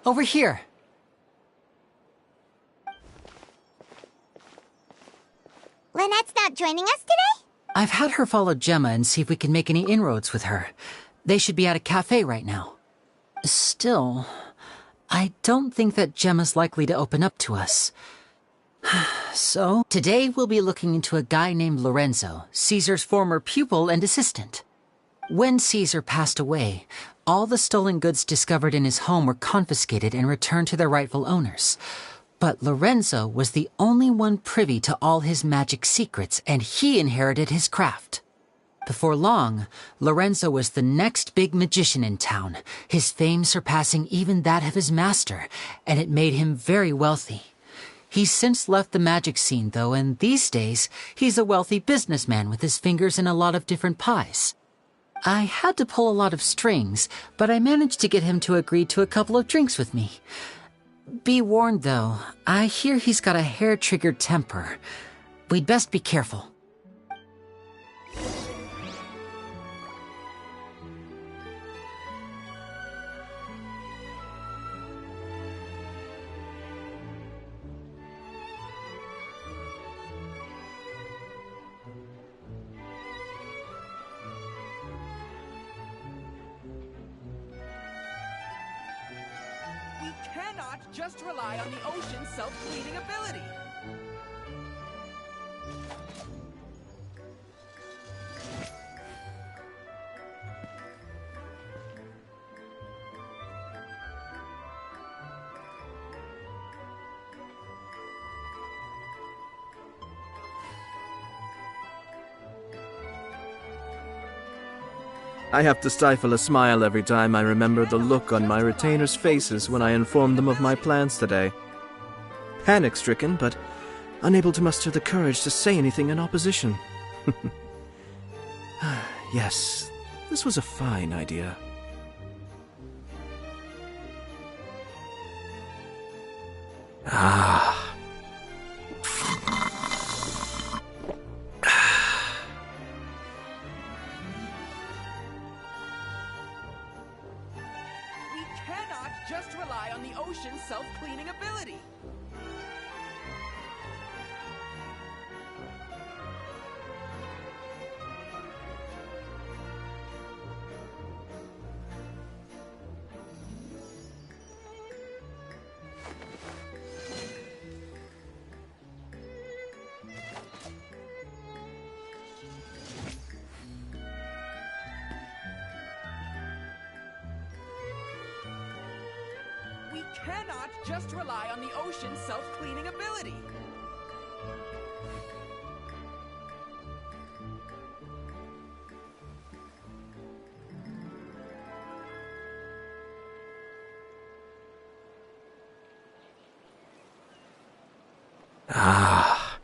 Over here. Lynette's not joining us today? I've had her follow Gemma and see if we can make any inroads with her. They should be at a cafe right now. Still, I don't think that Gemma's likely to open up to us. So, today we'll be looking into a guy named Lorenzo, Caesar's former pupil and assistant. When Caesar passed away, all the stolen goods discovered in his home were confiscated and returned to their rightful owners. But Lorenzo was the only one privy to all his magic secrets, and he inherited his craft. Before long, Lorenzo was the next big magician in town, his fame surpassing even that of his master, and it made him very wealthy. He's since left the magic scene, though, and these days, he's a wealthy businessman with his fingers in a lot of different pies. I had to pull a lot of strings, but I managed to get him to agree to a couple of drinks with me. Be warned, though, I hear he's got a hair-triggered temper. We'd best be careful. Just rely on the ocean's self-cleaning ability. I have to stifle a smile every time I remember the look on my retainers' faces when I informed them of my plans today. Panic-stricken, but unable to muster the courage to say anything in opposition. Yes, this was a fine idea. Ah. Just rely on the ocean's self-cleaning ability. We cannot just rely on the ocean's self-cleaning ability. Ah.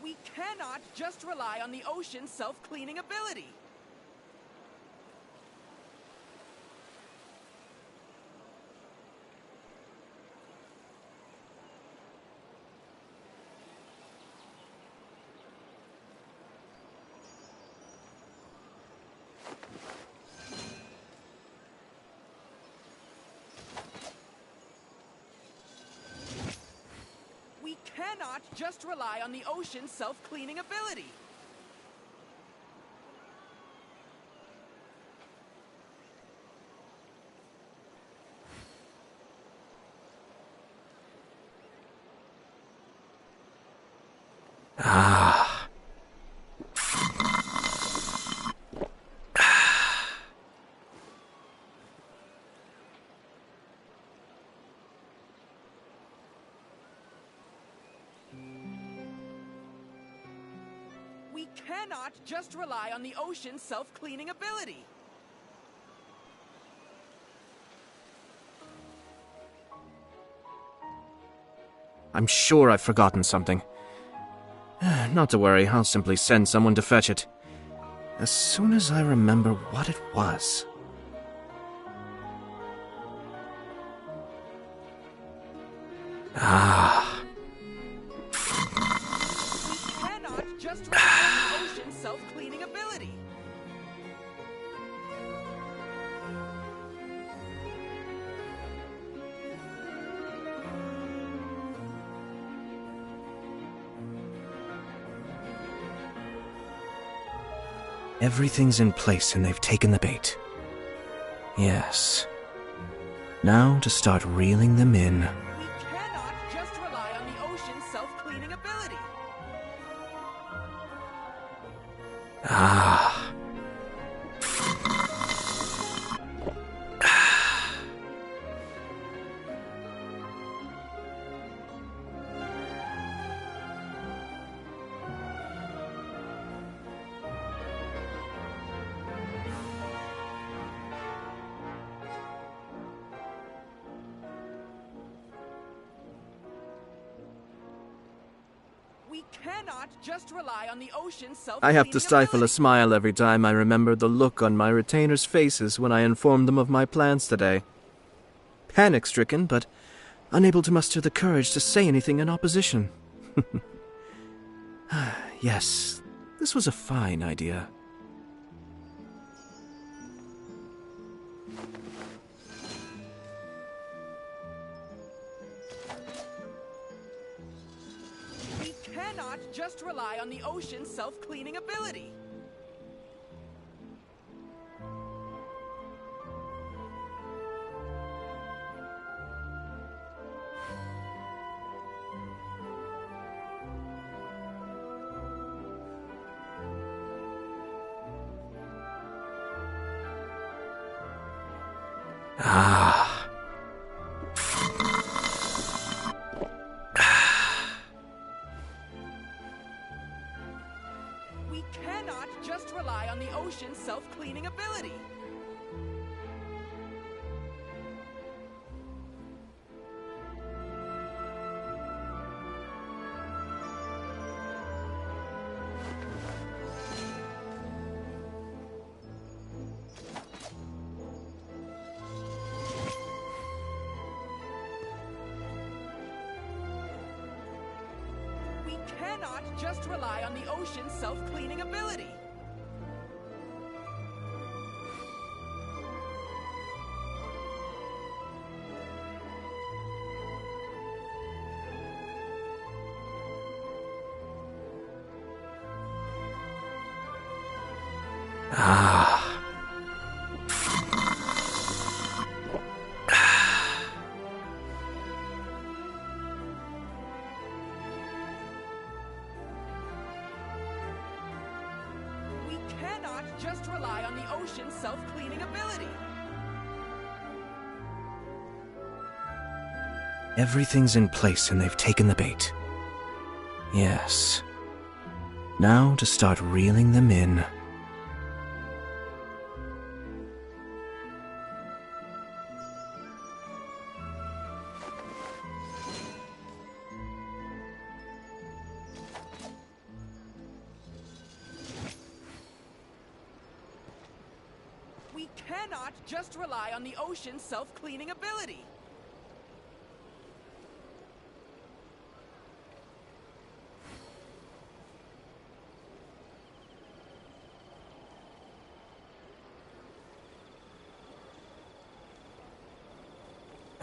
We cannot just rely on the ocean's self-cleaning ability. We cannot just rely on the ocean's self-cleaning ability. Ah. We cannot just rely on the ocean's self-cleaning ability. I'm sure I've forgotten something. Not to worry, I'll simply send someone to fetch it. As soon as I remember what it was. Ah. We cannot just rely on the ocean's self-cleaning ability. Everything's in place and they've taken the bait. Yes. Now to start reeling them in. We cannot just rely on the ocean's self-cleaning ability. Ah. We cannot just rely on the ocean's self-cleaning I have to stifle a ability. smile every time I remember the look on my retainers' faces when I informed them of my plans today. Panic-stricken, but unable to muster the courage to say anything in opposition. Yes, this was a fine idea. We cannot just rely on the ocean's self-cleaning ability. Ah. We cannot just rely on the ocean's self-cleaning ability. We cannot just rely on the ocean's self-cleaning ability. Ah. We cannot just rely on the ocean's self-cleaning ability. Everything's in place and they've taken the bait. Yes. Now to start reeling them in. We cannot just rely on the ocean's self-cleaning ability.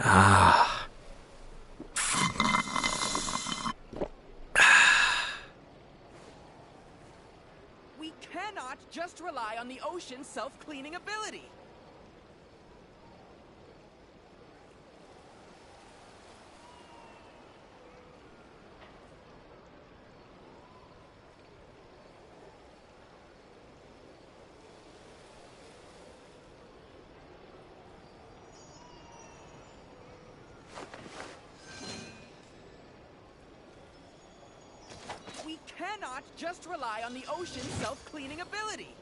Ah. We cannot just rely on the ocean's self-cleaning ability. We cannot just rely on the ocean's self-cleaning ability.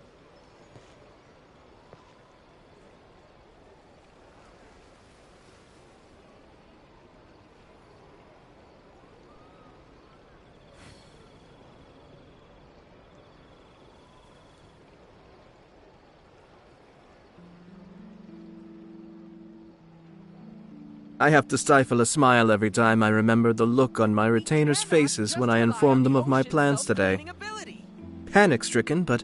I have to stifle a smile every time I remember the look on my retainers' faces when I informed them of my plans today. Panic-stricken, but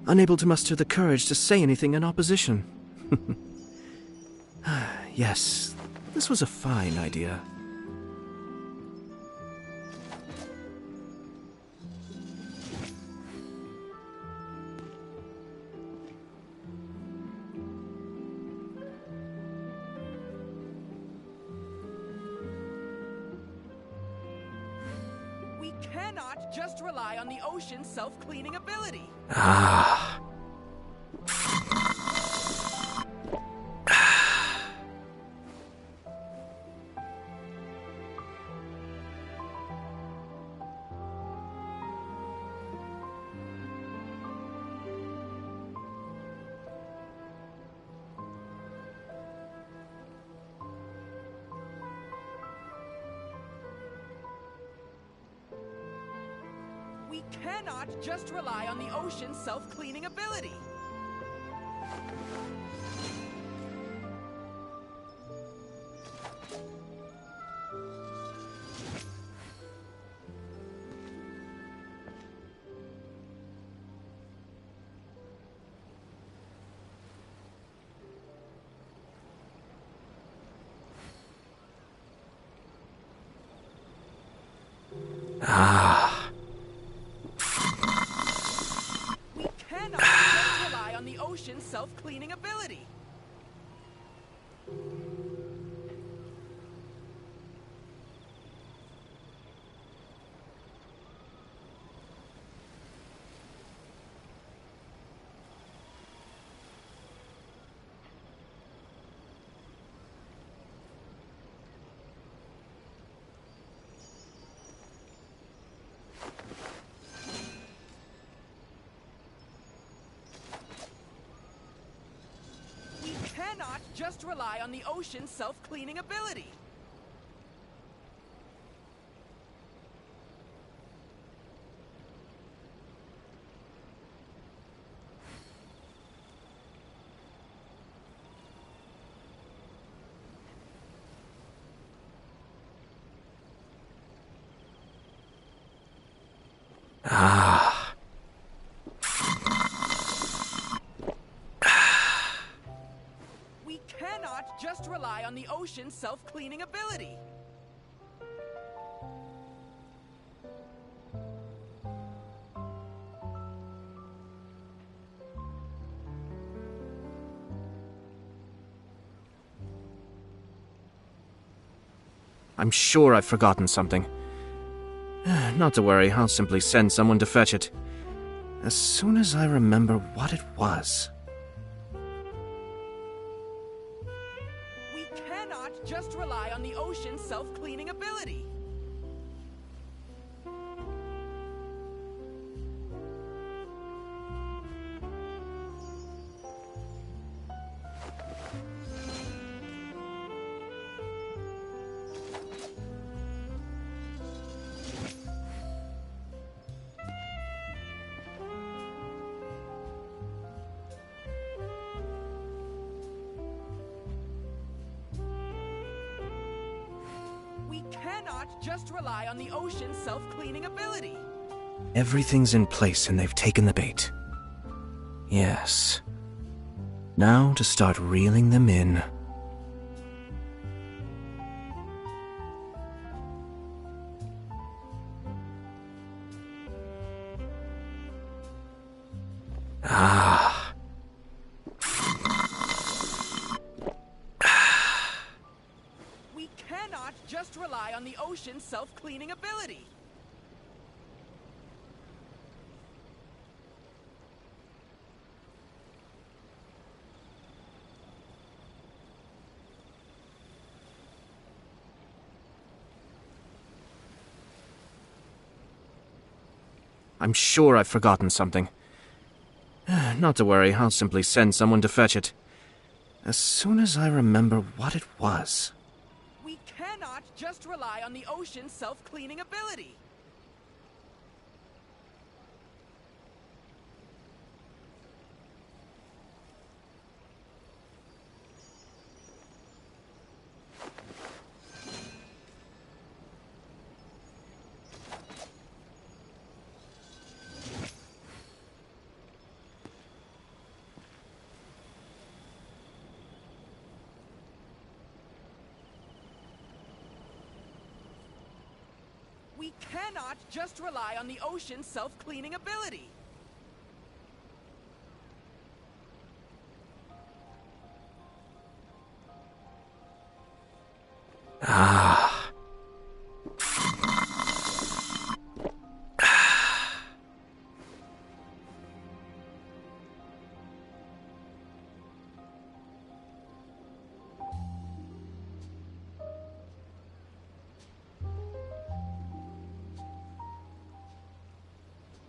unable to muster the courage to say anything in opposition. Yes, this was a fine idea. We cannot just rely on the ocean's self-cleaning ability. Ah. We cannot just rely on the ocean's self-cleaning ability. Ah. We cannot just rely on the ocean's self-cleaning ability. We cannot just rely on the ocean's self-cleaning ability. Ah. We cannot just rely on the ocean's self-cleaning ability. I'm sure I've forgotten something. Not to worry, I'll simply send someone to fetch it. As soon as I remember what it was. We cannot just rely on the ocean's self-cleaning ability. We cannot just rely on the ocean's self-cleaning ability. Everything's in place and they've taken the bait. Yes. Now to start reeling them in. Ah. We cannot just rely on the ocean's self-cleaning ability. I'm sure I've forgotten something. Not to worry, I'll simply send someone to fetch it. As soon as I remember what it was. We cannot just rely on the ocean's self-cleaning ability. cannot just rely on the ocean's self-cleaning ability.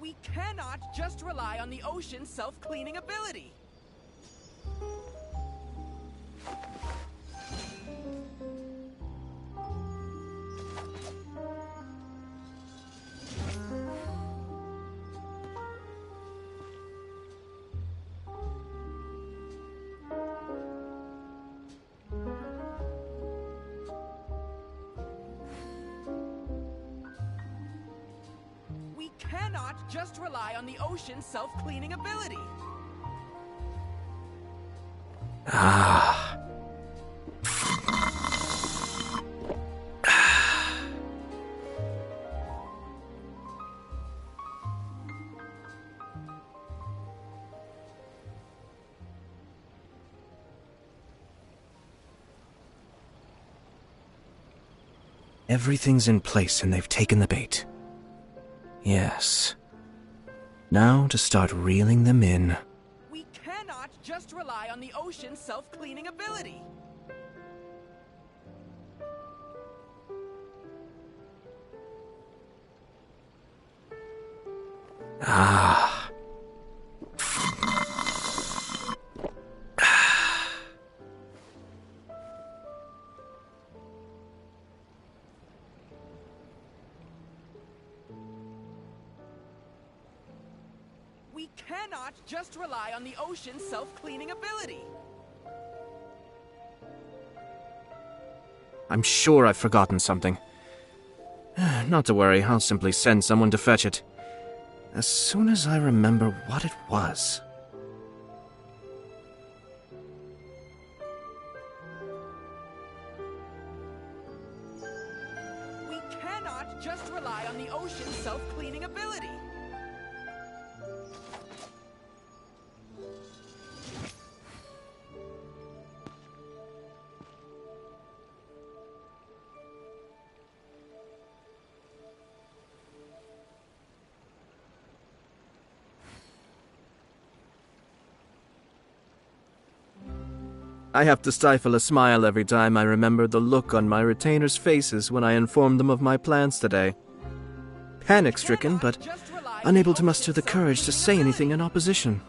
We cannot just rely on the ocean's self-cleaning ability. We cannot just rely on the ocean's self-cleaning ability. Everything's in place and they've taken the bait. Yes. Now to start reeling them in. We cannot just rely on the ocean's self-cleaning ability. We cannot just rely on the ocean's self-cleaning ability. I'm sure I've forgotten something. Not to worry, I'll simply send someone to fetch it. As soon as I remember what it was. We cannot just rely on the ocean's self-cleaning ability. I have to stifle a smile every time I remember the look on my retainers' faces when I informed them of my plans today. Panic-stricken, but unable to muster the courage to say anything in opposition.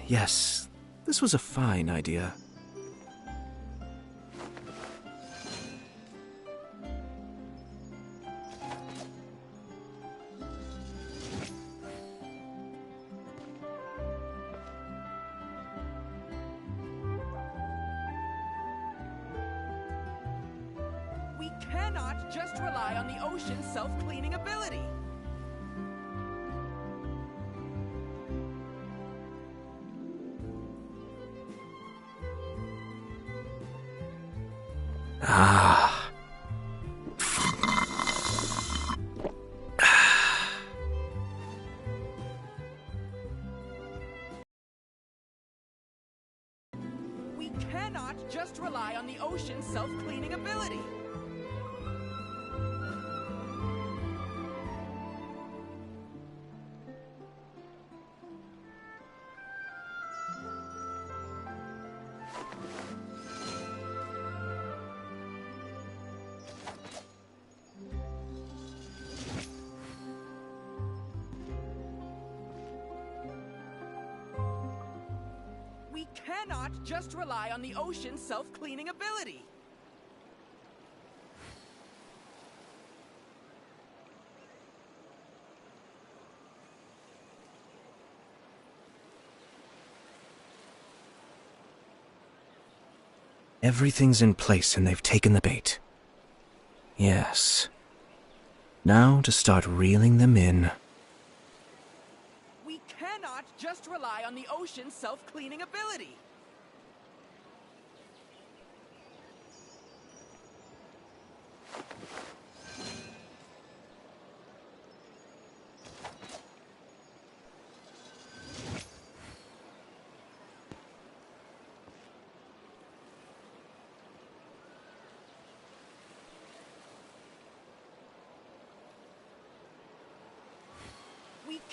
Yes, this was a fine idea. We cannot just rely on the ocean's self-cleaning ability. We cannot just rely on the ocean's self-cleaning ability. We cannot just rely on the ocean's self-cleaning ability. Everything's in place and they've taken the bait. Yes. Now to start reeling them in. We cannot just rely on the ocean's self-cleaning ability.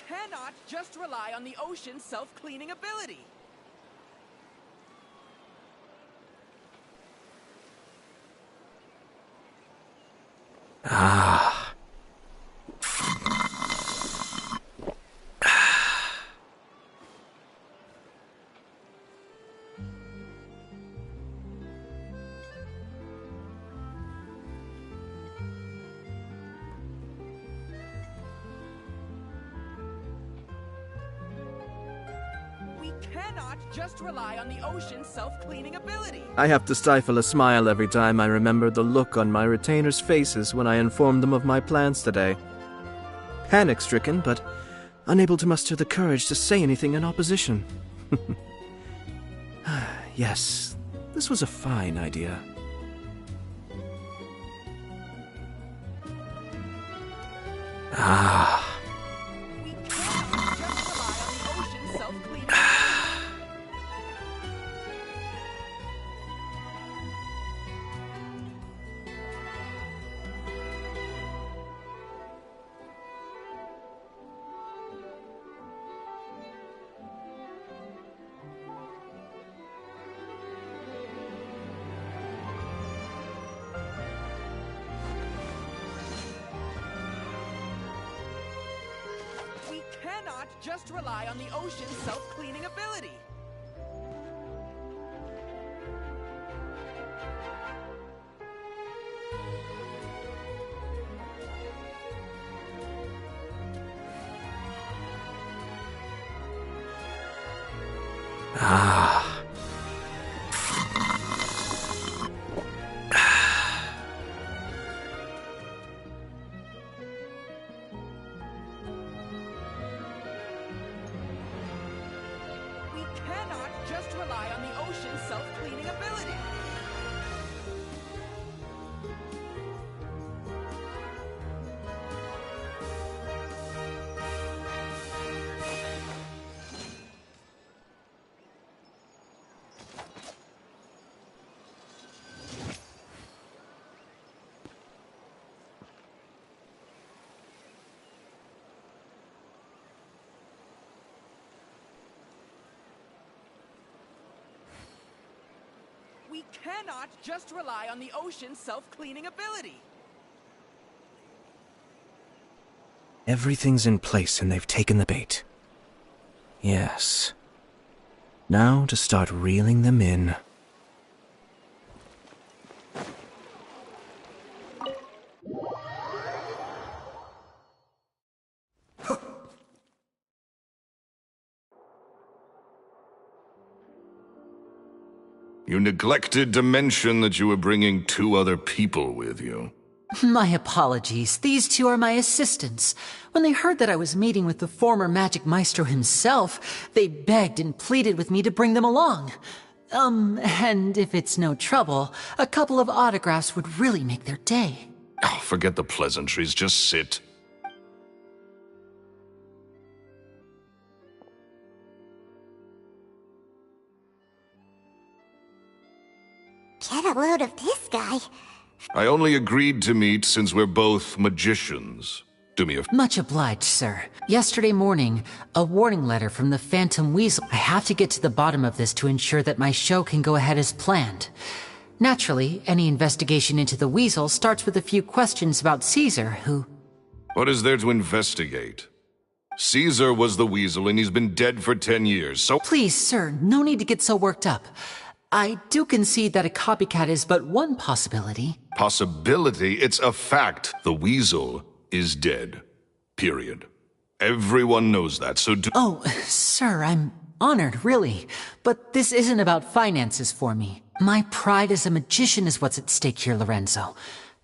cannot just rely on the ocean's self-cleaning ability. Ah. We cannot just rely on the ocean's self-cleaning ability. I have to stifle a smile every time I remember the look on my retainers' faces when I informed them of my plans today. Panic-stricken, but unable to muster the courage to say anything in opposition. Yes, this was a fine idea. Ah. We cannot just rely on the ocean's self-cleaning ability. We cannot just rely on the ocean's self-cleaning ability. Ah. We cannot just rely on the ocean's self-cleaning ability. We cannot just rely on the ocean's self-cleaning ability. Everything's in place and they've taken the bait. Yes. Now to start reeling them in. You neglected to mention that you were bringing 2 other people with you. My apologies. These two are my assistants. When they heard that I was meeting with the former Magic Maestro himself, they begged and pleaded with me to bring them along. And if it's no trouble, a couple of autographs would really make their day. Oh, forget the pleasantries, just sit. Get a load of this guy. I only agreed to meet since we're both magicians. Do me a Much obliged, sir. Yesterday morning, a warning letter from the Phantom Weasel. I have to get to the bottom of this to ensure that my show can go ahead as planned. Naturally, any investigation into the Weasel starts with a few questions about Caesar, who... What is there to investigate? Caesar was the Weasel and he's been dead for 10 years, so... Please, sir, no need to get so worked up. I do concede that a copycat is but one possibility. Possibility? It's a fact. The Weasel is dead. Period. Everyone knows that, so do... Oh, sir, I'm honored, really. But this isn't about finances for me. My pride as a magician is what's at stake here, Lorenzo.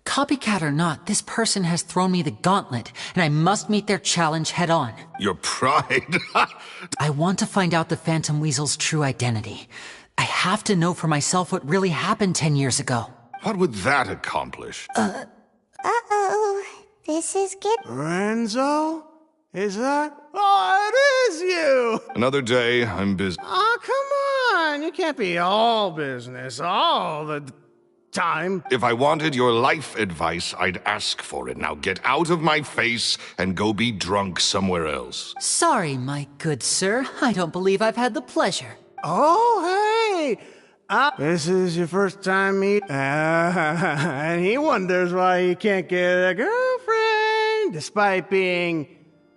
Copycat or not, this person has thrown me the gauntlet, and I must meet their challenge head on. Your pride? I want to find out the Phantom Weasel's true identity. I have to know for myself what really happened 10 years ago. What would that accomplish? Uh-oh. This is getting... Lorenzo? Is that? Oh, it is you! Another day, I'm busy. Oh, come on! You can't be all business all the... time. If I wanted your life advice, I'd ask for it. Now get out of my face and go be drunk somewhere else. Sorry, my good sir. I don't believe I've had the pleasure. Oh, hey! This is your first time meet, and he wonders why he can't get a girlfriend, despite being,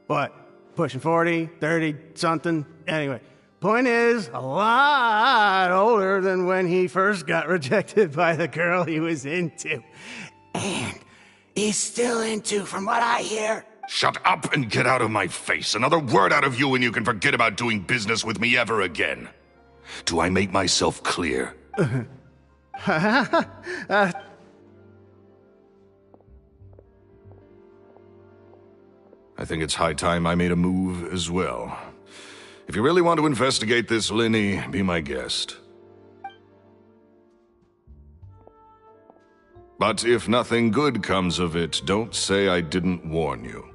what, pushing 40, 30, something? Anyway, point is, a lot older than when he first got rejected by the girl he was into. And he's still into, from what I hear. Shut up and get out of my face. Another word out of you and you can forget about doing business with me ever again. Do I make myself clear? I think it's high time I made a move as well. If you really want to investigate this, Linny, be my guest. But if nothing good comes of it, don't say I didn't warn you.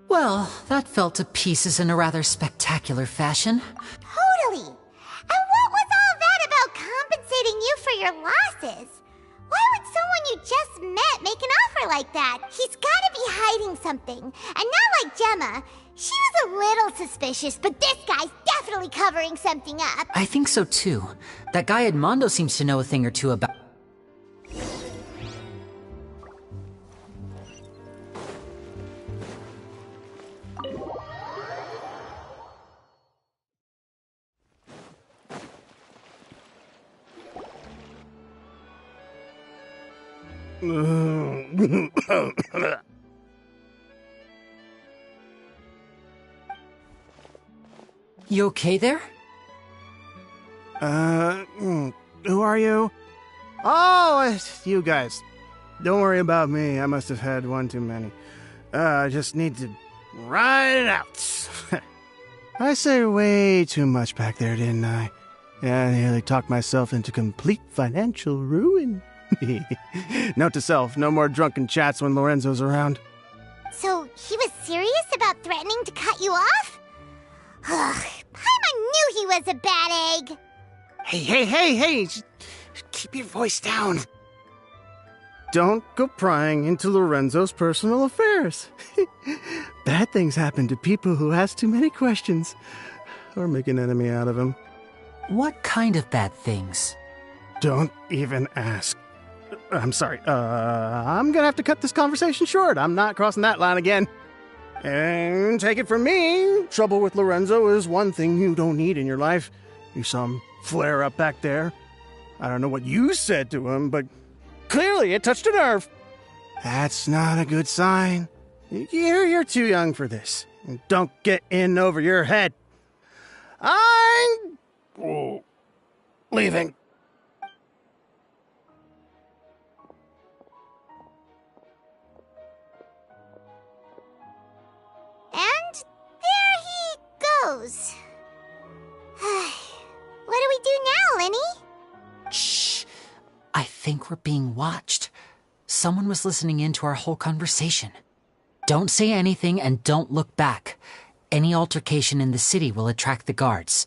Well, that fell to pieces in a rather spectacular fashion. Totally. And what was all that about compensating you for your losses? Why would someone you just met make an offer like that? He's gotta be hiding something. And not like Gemma. She was a little suspicious, but this guy's definitely covering something up. I think so too. That guy Edmondo seems to know a thing or two about... You okay there? Who are you? Oh, it's you guys. Don't worry about me. I must have had one too many. I just need to ride it out. I say way too much back there, didn't I? Yeah, I nearly talked myself into complete financial ruin. Note to self, no more drunken chats when Lorenzo's around. So, he was serious about threatening to cut you off? Ugh, Paimon knew he was a bad egg! Hey, just keep your voice down. Don't go prying into Lorenzo's personal affairs. Bad things happen to people who ask too many questions, or make an enemy out of him. What kind of bad things? Don't even ask. I'm sorry, I'm gonna have to cut this conversation short. I'm not crossing that line again. And take it from me, trouble with Lorenzo is one thing you don't need in your life. You saw him flare up back there. I don't know what you said to him, but clearly it touched a nerve. That's not a good sign. You're too young for this. Don't get in over your head. I'm leaving. And there he goes. What do we do now, Linny? Shh. I think we're being watched. Someone was listening in to our whole conversation. Don't say anything and don't look back. Any altercation in the city will attract the guards.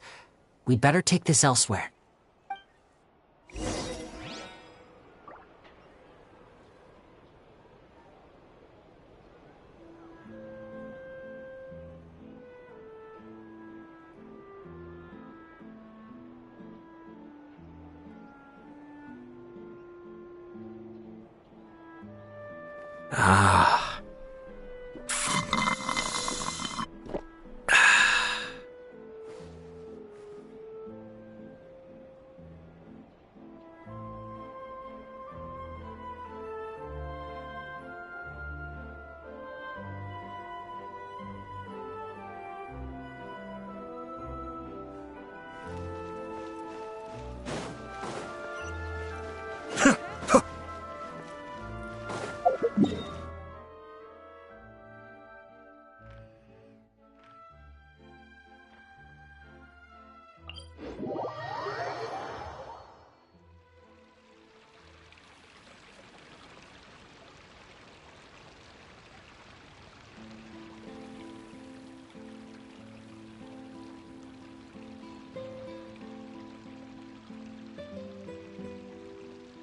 We'd better take this elsewhere. Ah.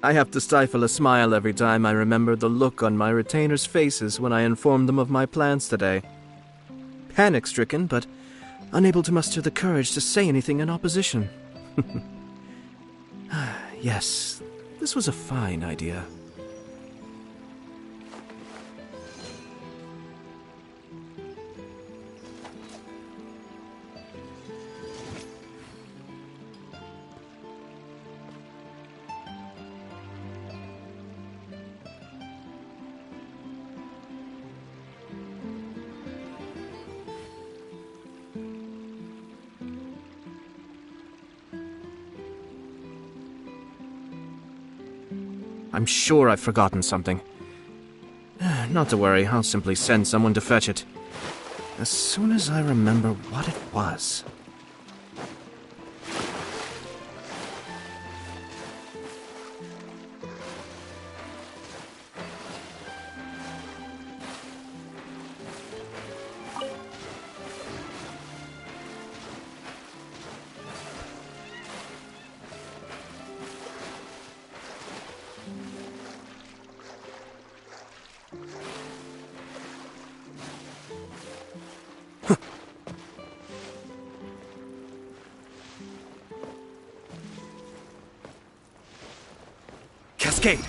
I have to stifle a smile every time I remember the look on my retainers' faces when I informed them of my plans today. Panic-stricken, but unable to muster the courage to say anything in opposition. Yes, this was a fine idea. I'm sure I've forgotten something. Not to worry, I'll simply send someone to fetch it. As soon as I remember what it was. Cascade!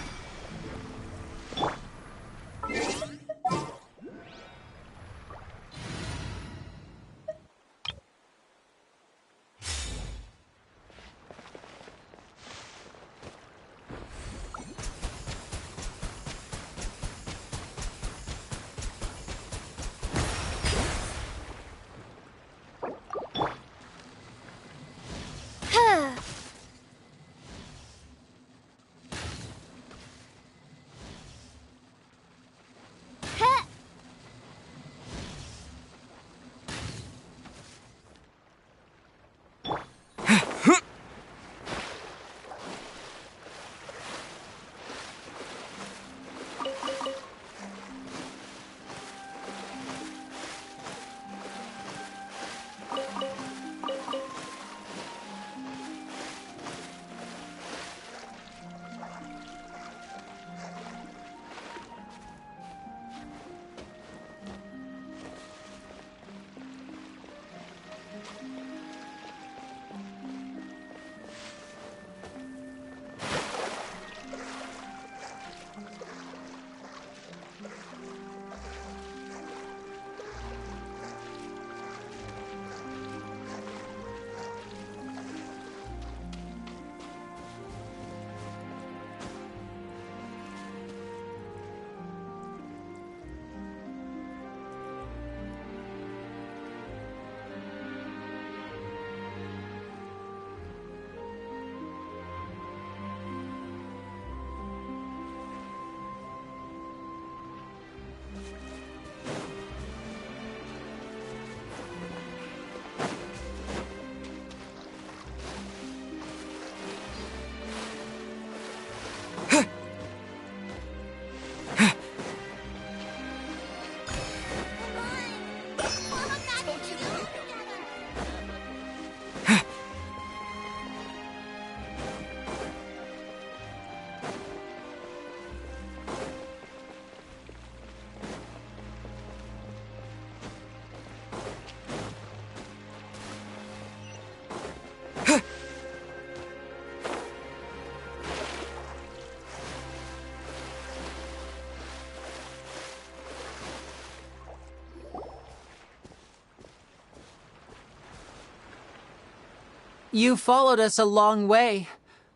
You followed us a long way.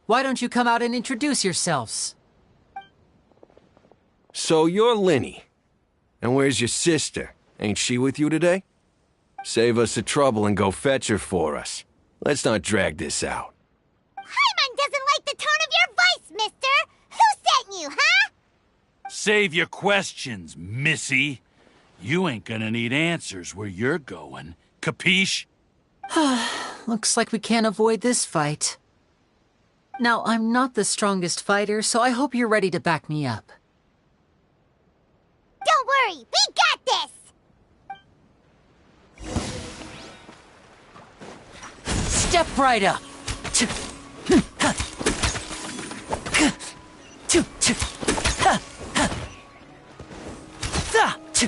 Why don't you come out and introduce yourselves? So you're Linny. And where's your sister? Ain't she with you today? Save us the trouble and go fetch her for us. Let's not drag this out. Paimon doesn't like the tone of your voice, mister! Who sent you, huh? Save your questions, missy. You ain't gonna need answers where you're going. Capiche? Looks like we can't avoid this fight. Now, I'm not the strongest fighter, so I hope you're ready to back me up. Don't worry, we got this! Step right up! A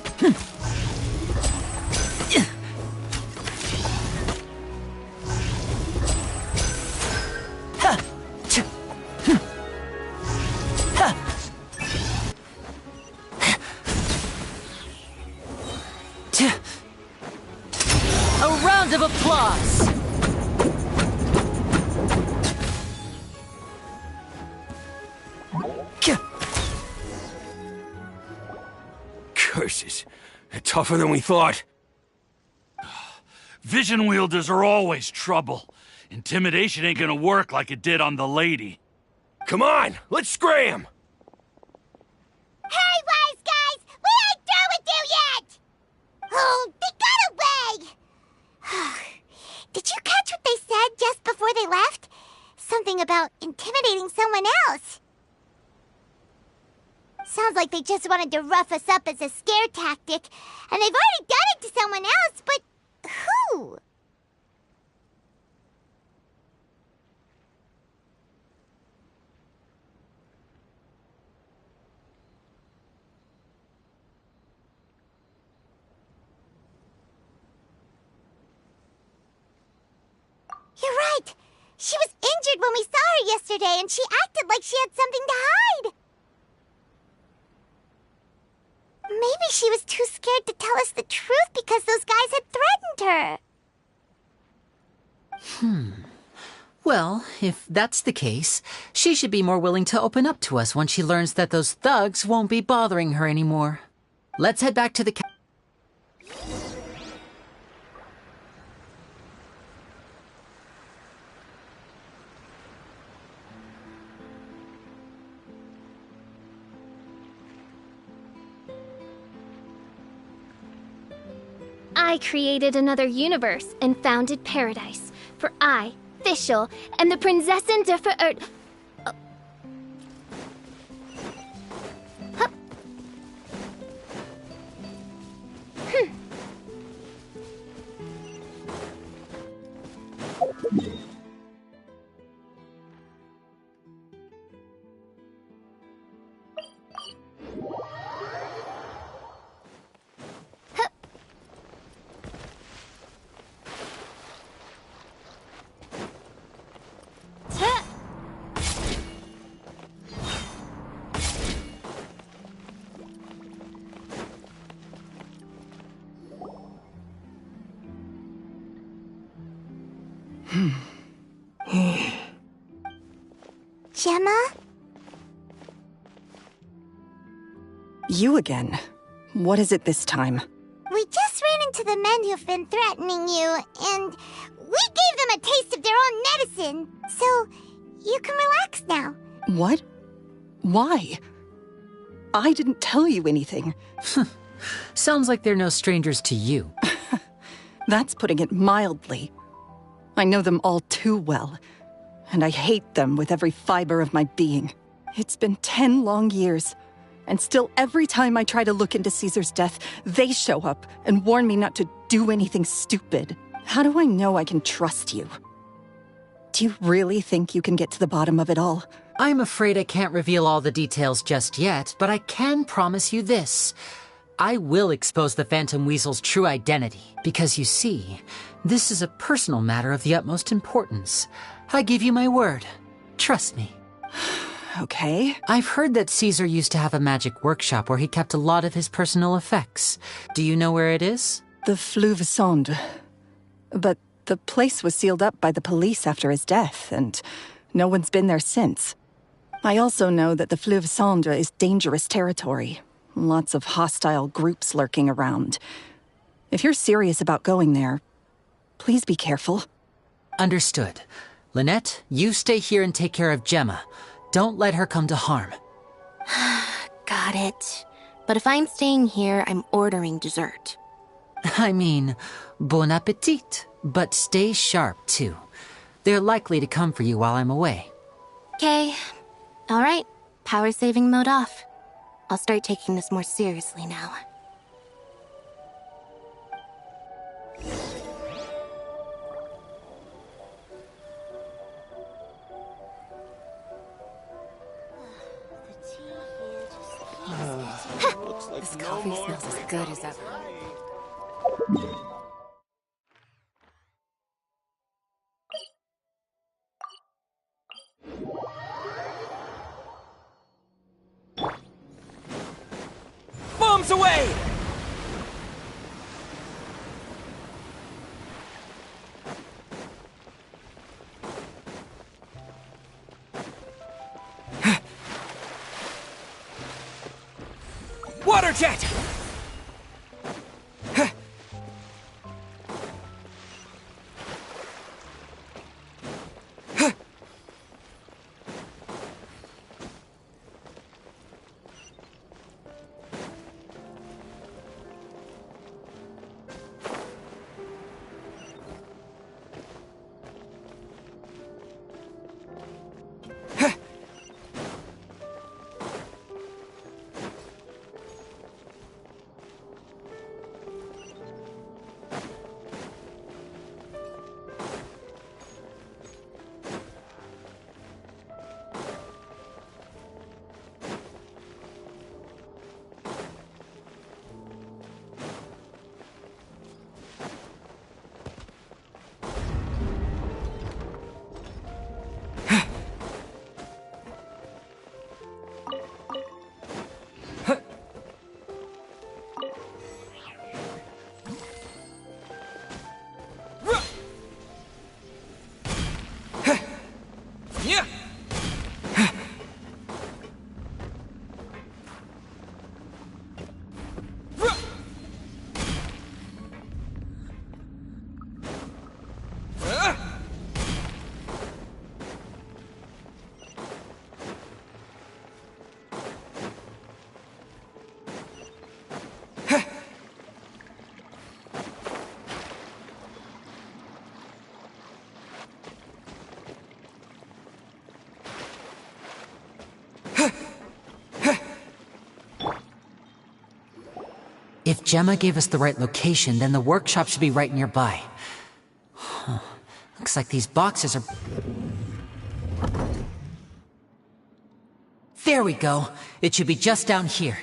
round of applause! Curses. They're tougher than we thought. Vision wielders are always trouble. Intimidation ain't gonna work like it did on the lady. Come on, let's scram! Hurry, wise guys! We ain't through with you yet! Oh, they got away! Did you catch what they said just before they left? Something about intimidating someone else. Sounds like they just wanted to rough us up as a scare tactic, and they've already done it to someone else, but who? You're right. She was injured when we saw her yesterday, and she acted like she had something to hide. Maybe she was too scared to tell us the truth because those guys had threatened her. Well, if that's the case, she should be more willing to open up to us once she learns that those thugs won't be bothering her anymore. Let's head back to the I created another universe and founded paradise. For I, Fischl, am the Prinzessin der Verirrt... Gemma? You again. What is it this time? We just ran into the men who've been threatening you, and we gave them a taste of their own medicine, so you can relax now. What? Why? I didn't tell you anything. Sounds like they're no strangers to you. That's putting it mildly. I know them all too well, and I hate them with every fiber of my being. It's been 10 long years, and still every time I try to look into Caesar's death, they show up and warn me not to do anything stupid. How do I know I can trust you? Do you really think you can get to the bottom of it all? I'm afraid I can't reveal all the details just yet, but I can promise you this. I will expose the Phantom Weasel's true identity, because you see, this is a personal matter of the utmost importance. I give you my word. Trust me. Okay. I've heard that Caesar used to have a magic workshop where he kept a lot of his personal effects. Do you know where it is? The Fleuve Sonde. But the place was sealed up by the police after his death, and no one's been there since. I also know that the Fleuve Sonde is dangerous territory. Lots of hostile groups lurking around. If you're serious about going there, please be careful. Understood. Lynette, you stay here and take care of Gemma. Don't let her come to harm. Got it. But if I'm staying here, I'm ordering dessert. I mean, bon appetit. But stay sharp, too. They're likely to come for you while I'm away. Okay. Alright. Power saving mode off. I'll start taking this more seriously now. This coffee smells as good as ever. Bombs away! Water jet! Yeah! If Gemma gave us the right location, then the workshop should be right nearby. Huh. Looks like these boxes are... There we go. It should be just down here.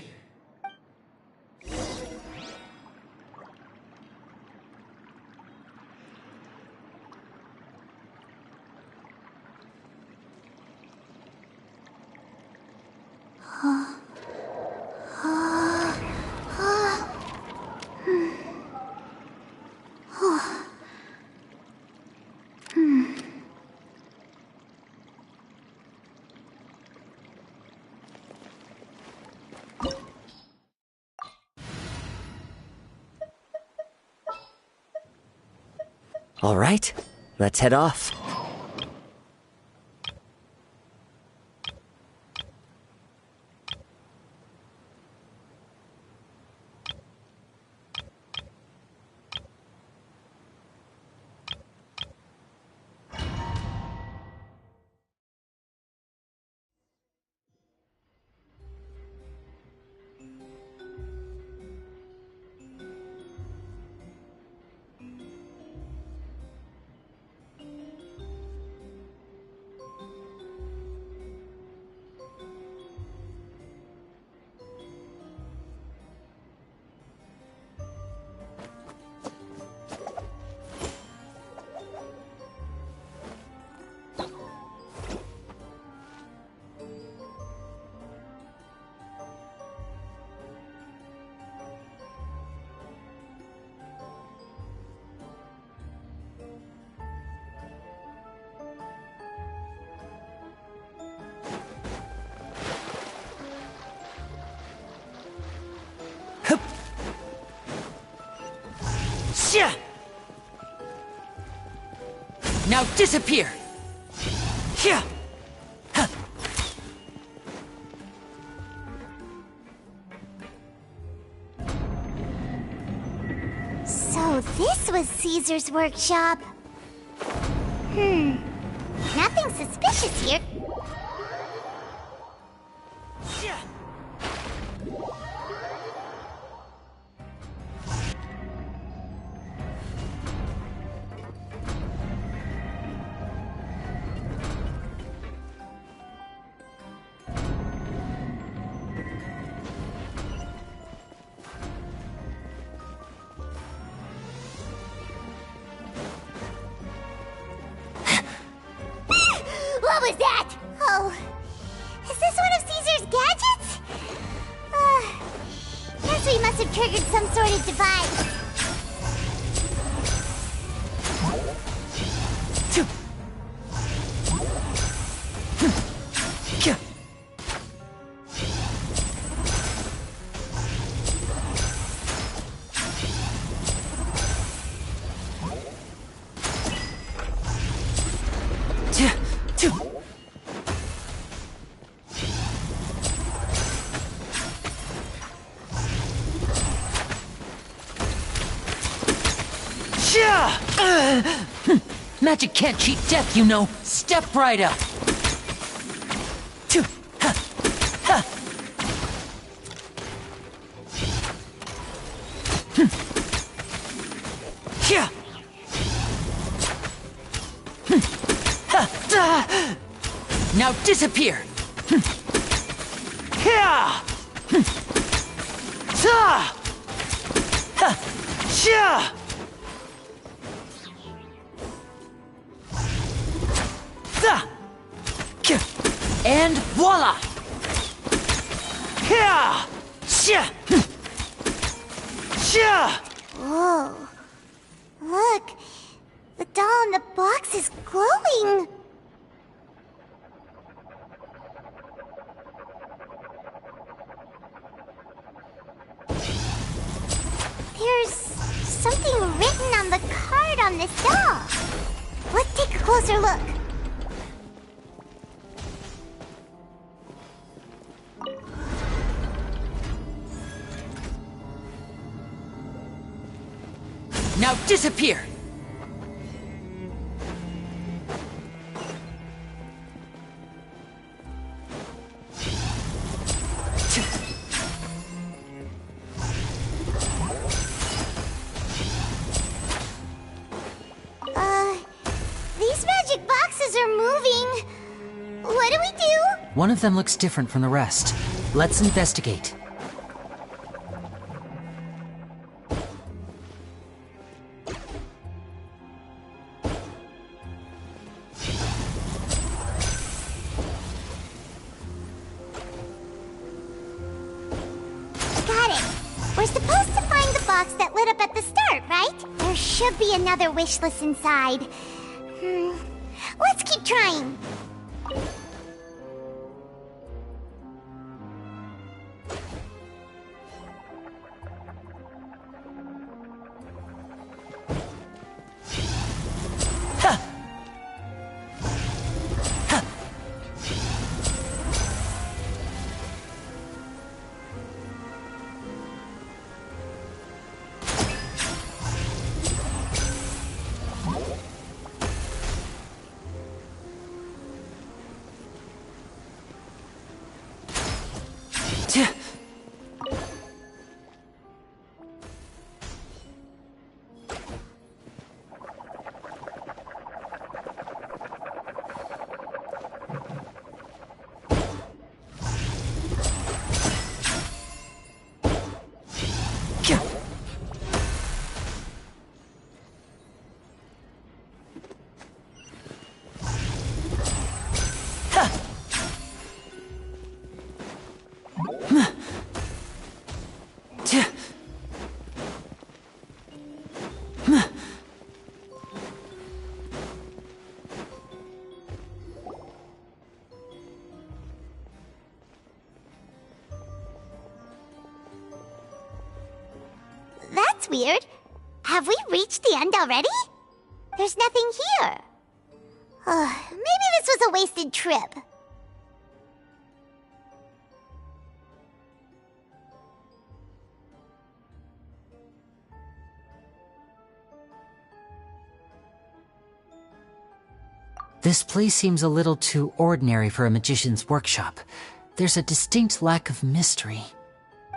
All right, let's head off. Now disappear! Here! So this was Caesar's workshop. Nothing suspicious here. What was that? Oh, is this one of Caesar's gadgets? Guess we must have triggered some sort of device. Magic can't cheat death, you know. Step right up. Now disappear. And voila! Whoa. Look, the doll in the box is glowing. There's something written on the card on this doll. Let's take a closer look. Now disappear! These magic boxes are moving. What do we do? One of them looks different from the rest. Let's investigate. Got it. We're supposed to find the box that lit up at the start, right? There should be another wish list inside. Let's keep trying. That's weird. Have we reached the end already? There's nothing here. Maybe this was a wasted trip. This place seems a little too ordinary for a magician's workshop. There's a distinct lack of mystery.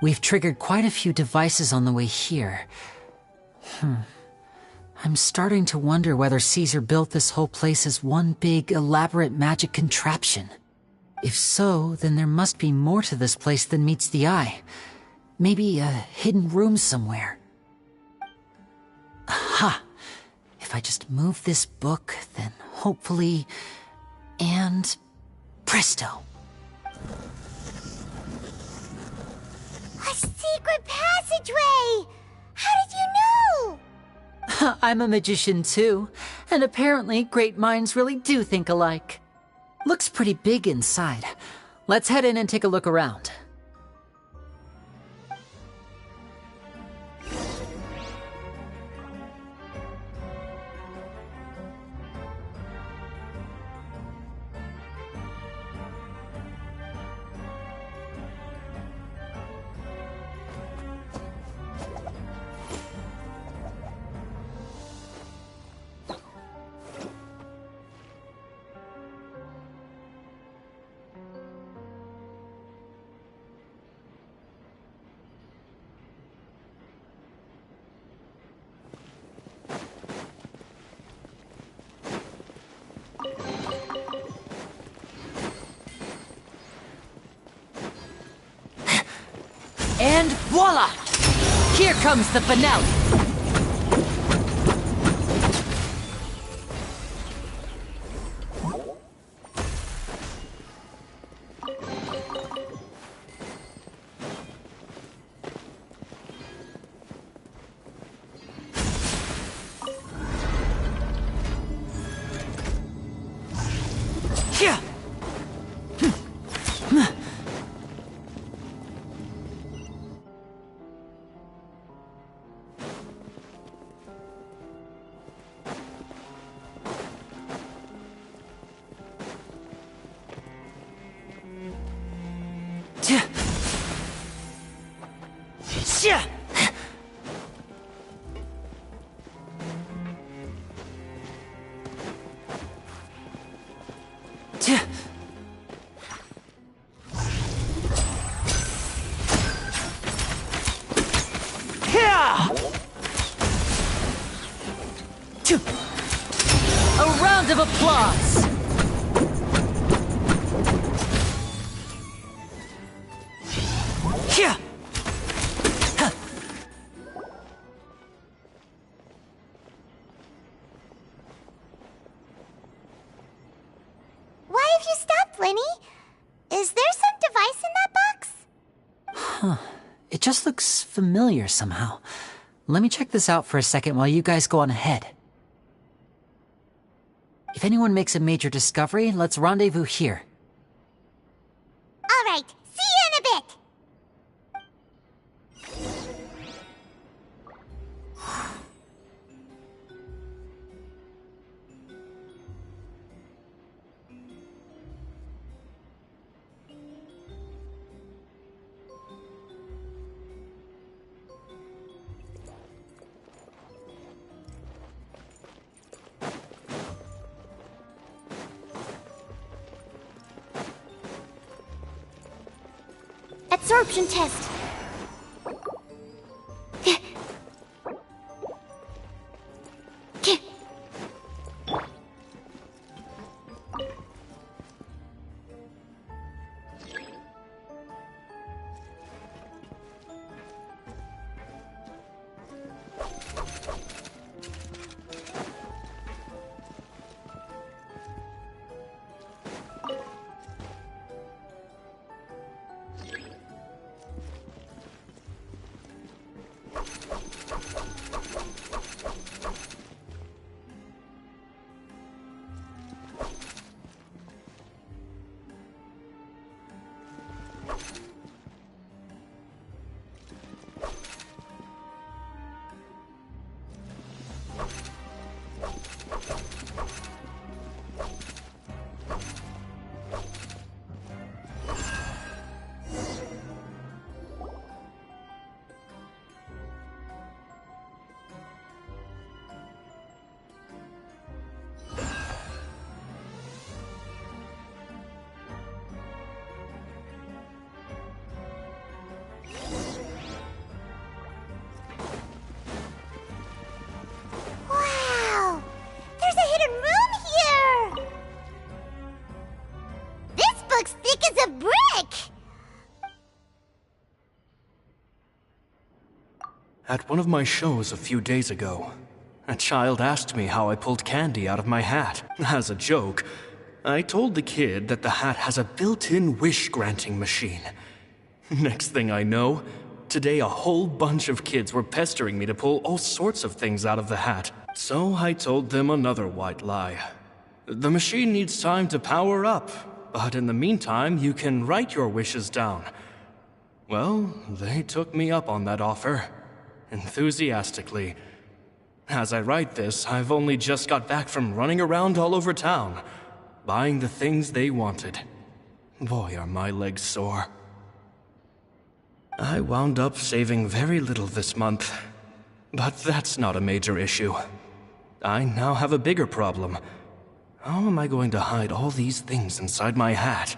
We've triggered quite a few devices on the way here. I'm starting to wonder whether Caesar built this whole place as one big, elaborate magic contraption. If so, then there must be more to this place than meets the eye. Maybe a hidden room somewhere. Aha! If I just move this book, then hopefully... And presto. A secret passageway! How did you know? I'm a magician too, and apparently great minds really do think alike. Looks pretty big inside. Let's head in and take a look around. And voila! Here comes the finale! Yeah! A round of applause! Yeah! Why have you stopped, Lenny? Is there some device in that box? Huh. It just looks familiar somehow. Let me check this out for a second while you guys go on ahead. If anyone makes a major discovery, let's rendezvous here. All right, see you in a bit! Absorption test. At one of my shows a few days ago, a child asked me how I pulled candy out of my hat, as a joke. I told the kid that the hat has a built-in wish-granting machine. Next thing I know, today a whole bunch of kids were pestering me to pull all sorts of things out of the hat. So I told them another white lie. The machine needs time to power up, but in the meantime, you can write your wishes down. Well, they took me up on that offer, enthusiastically. As I write this, I've only just got back from running around all over town, buying the things they wanted. Boy, are my legs sore. I wound up saving very little this month, but that's not a major issue. I now have a bigger problem. How am I going to hide all these things inside my hat?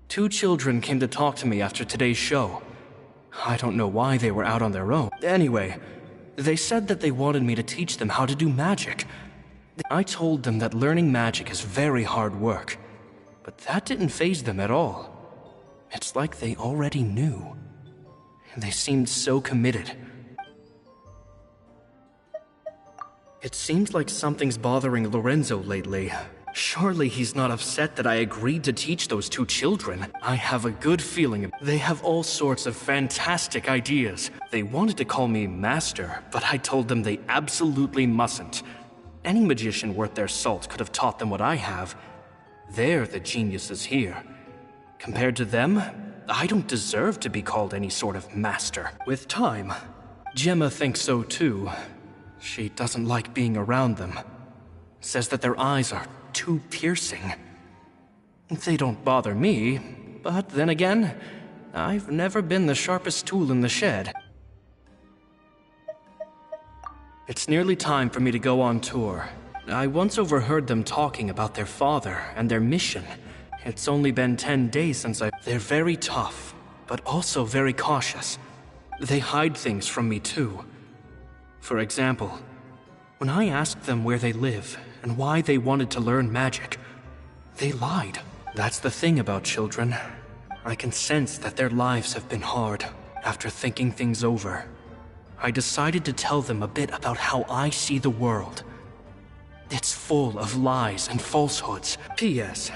Two children came to talk to me after today's show. I don't know why they were out on their own. Anyway, they said that they wanted me to teach them how to do magic. I told them that learning magic is very hard work, but that didn't faze them at all. It's like they already knew. They seemed so committed. It seems like something's bothering Lorenzo lately. Surely he's not upset that I agreed to teach those two children. I have a good feeling they have all sorts of fantastic ideas. They wanted to call me Master, but I told them they absolutely mustn't. Any magician worth their salt could have taught them what I have. They're the geniuses here. Compared to them, I don't deserve to be called any sort of master. With time, Gemma thinks so too. She doesn't like being around them. Says that their eyes are too piercing. They don't bother me, but then again, I've never been the sharpest tool in the shed. It's nearly time for me to go on tour. I once overheard them talking about their father and their mission. It's only been 10 days since They're very tough, but also very cautious. They hide things from me too. For example, when I asked them where they live and why they wanted to learn magic, they lied. That's the thing about children. I can sense that their lives have been hard. After thinking things over, I decided to tell them a bit about how I see the world. It's full of lies and falsehoods. P.S.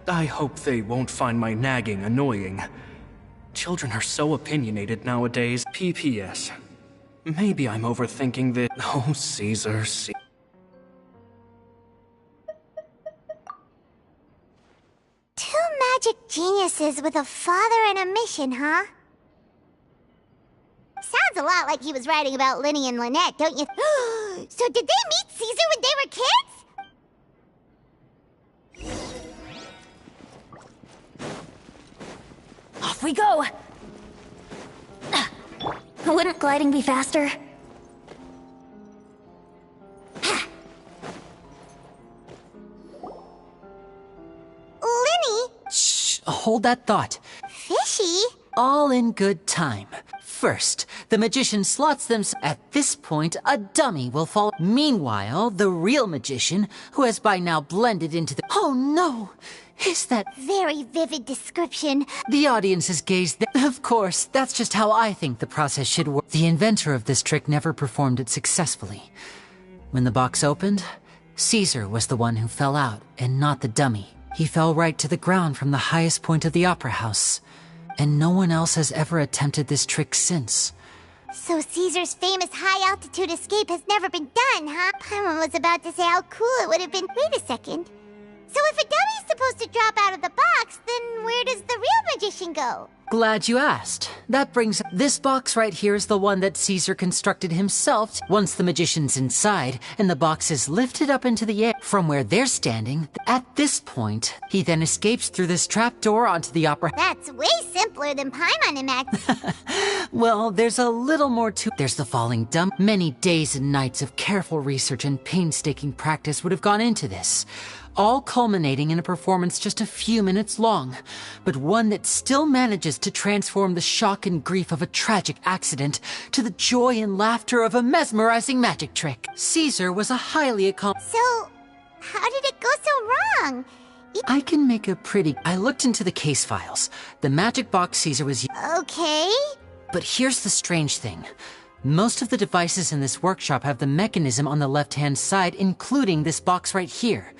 I hope they won't find my nagging annoying. Children are so opinionated nowadays. P.P.S. Maybe I'm overthinking this. Oh, Caesar. Two magic geniuses with a father and a mission, huh? Sounds a lot like he was writing about Linny and Lynette, don't you? So did they meet Caesar when they were kids? Off we go! Wouldn't gliding be faster? Linny? Shh, hold that thought. Fishy? All in good time. First, the magician slots them. At this point, a dummy will fall. Meanwhile, the real magician, who has by now blended into the... Oh no! Is that... Very vivid description. The audience has gazed... Of course, that's just how I think the process should work. The inventor of this trick never performed it successfully. When the box opened, Caesar was the one who fell out, and not the dummy. He fell right to the ground from the highest point of the opera house. And no one else has ever attempted this trick since. So Caesar's famous high-altitude escape has never been done, huh? Paimon was about to say how cool it would have been. Wait a second. So if a dummy's supposed to drop out of the box, then where does the real magician go? Glad you asked. That brings... This box right here is the one that Caesar constructed himself. Once the magician's inside, and the box is lifted up into the air from where they're standing, at this point, he then escapes through this trapdoor onto the opera... That's way simpler than Paimon imagined. Well, there's a little more to... There's the falling dump. Many days and nights of careful research and painstaking practice would have gone into this, all culminating in a performance just a few minutes long, but one that still manages to transform the shock and grief of a tragic accident to the joy and laughter of a mesmerizing magic trick. Caesar was a highly accomplished... So, how did it go so wrong? I can make a pretty... I looked into the case files. The magic box Caesar was... Okay. But here's the strange thing. Most of the devices in this workshop have the mechanism on the left-hand side, including this box right here.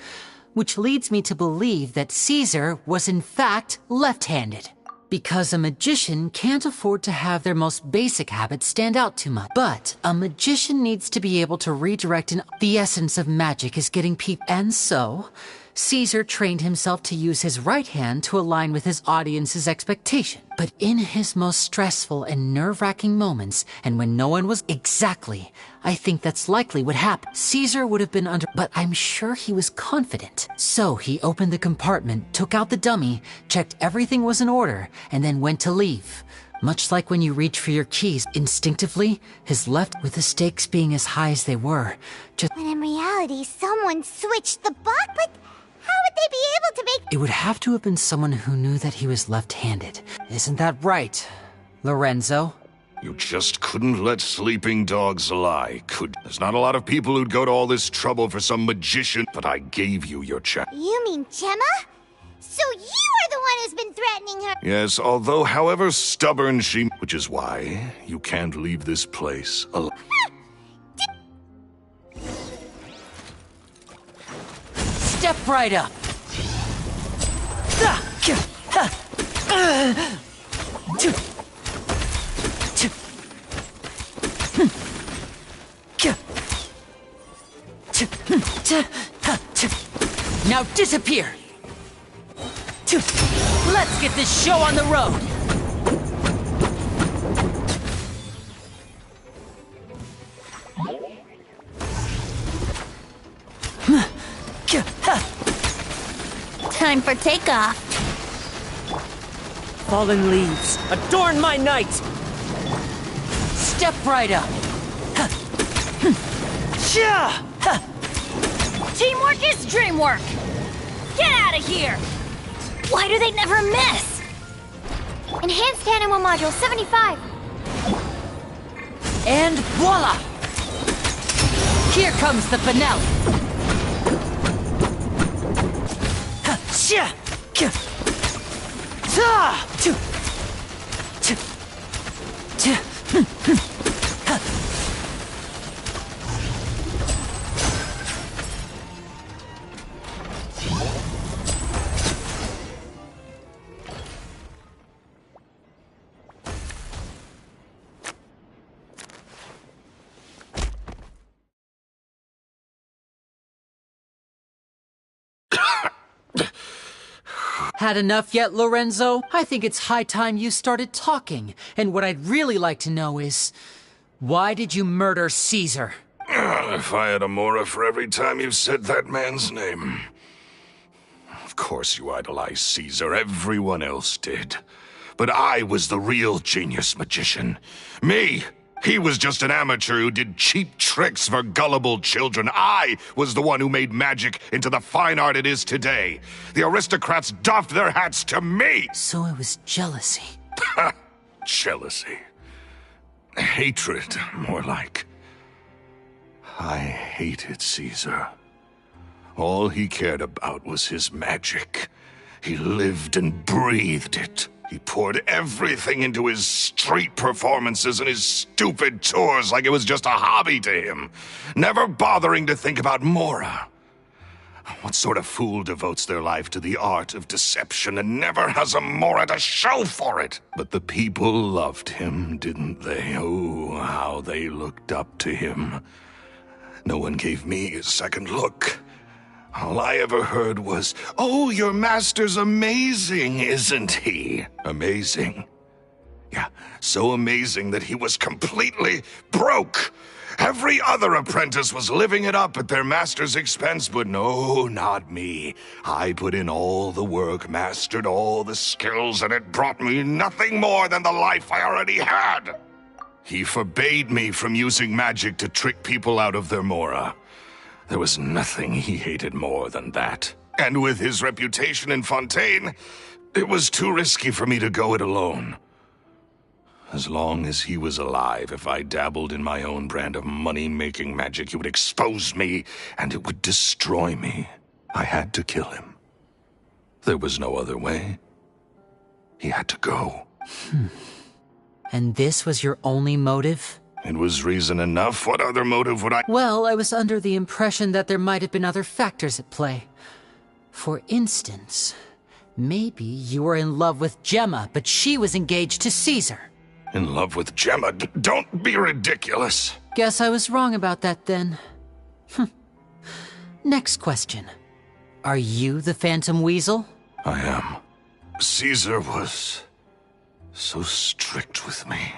Which leads me to believe that Caesar was in fact left-handed. Because a magician can't afford to have their most basic habits stand out too much. But a magician needs to be able to redirect the essence of magic is getting people. And so, Caesar trained himself to use his right hand to align with his audience's expectation. But in his most stressful and nerve-wracking moments, and when no one was exactly, I think that's likely what happened. Caesar would have been under, but I'm sure he was confident. So he opened the compartment, took out the dummy, checked everything was in order, and then went to leave. Much like when you reach for your keys, instinctively, his left, with the stakes being as high as they were, just... When in reality, someone switched the box, but how would they be able to make... It would have to have been someone who knew that he was left-handed. Isn't that right, Lorenzo? You just couldn't let sleeping dogs lie, could? There's not a lot of people who'd go to all this trouble for some magician, but I gave you your chance. You mean Gemma? So you are the one who's been threatening her? Yes, although however stubborn she... Which is why you can't leave this place alone. Step right up. Now disappear. Let's get this show on the road. Time for takeoff. Fallen leaves, adorn my night! Step right up. Teamwork is dreamwork! Get out of here! Why do they never miss? Enhanced Animal Module 75. And voila! Here comes the finale. Had enough yet, Lorenzo? I think it's high time you started talking. And what I'd really like to know is, why did you murder Caesar? If I had a mora for every time you've said that man's name. Of course you idolized Caesar, everyone else did. But I was the real genius magician. Me! He was just an amateur who did cheap tricks for gullible children. I was the one who made magic into the fine art it is today. The aristocrats doffed their hats to me! So it was jealousy. Jealousy. Hatred, more like. I hated Caesar. All he cared about was his magic. He lived and breathed it. He poured everything into his street performances and his stupid tours like it was just a hobby to him, never bothering to think about Mora. What sort of fool devotes their life to the art of deception and never has a Mora to show for it? But the people loved him, didn't they? Oh, how they looked up to him. No one gave me a second look. All I ever heard was, "Oh, your master's amazing, isn't he?" Amazing. Yeah, so amazing that he was completely broke. Every other apprentice was living it up at their master's expense, but no, not me. I put in all the work, mastered all the skills, and it brought me nothing more than the life I already had. He forbade me from using magic to trick people out of their mora. There was nothing he hated more than that. And with his reputation in Fontaine, it was too risky for me to go it alone. As long as he was alive, if I dabbled in my own brand of money-making magic, he would expose me, and it would destroy me. I had to kill him. There was no other way. He had to go. And this was your only motive? It was reason enough. What other motive would I— Well, I was under the impression that there might have been other factors at play. For instance, maybe you were in love with Gemma, but she was engaged to Caesar. In love with Gemma? Don't be ridiculous. Guess I was wrong about that then. Next question. Are you the Phantom Weasel? I am. Caesar was so strict with me.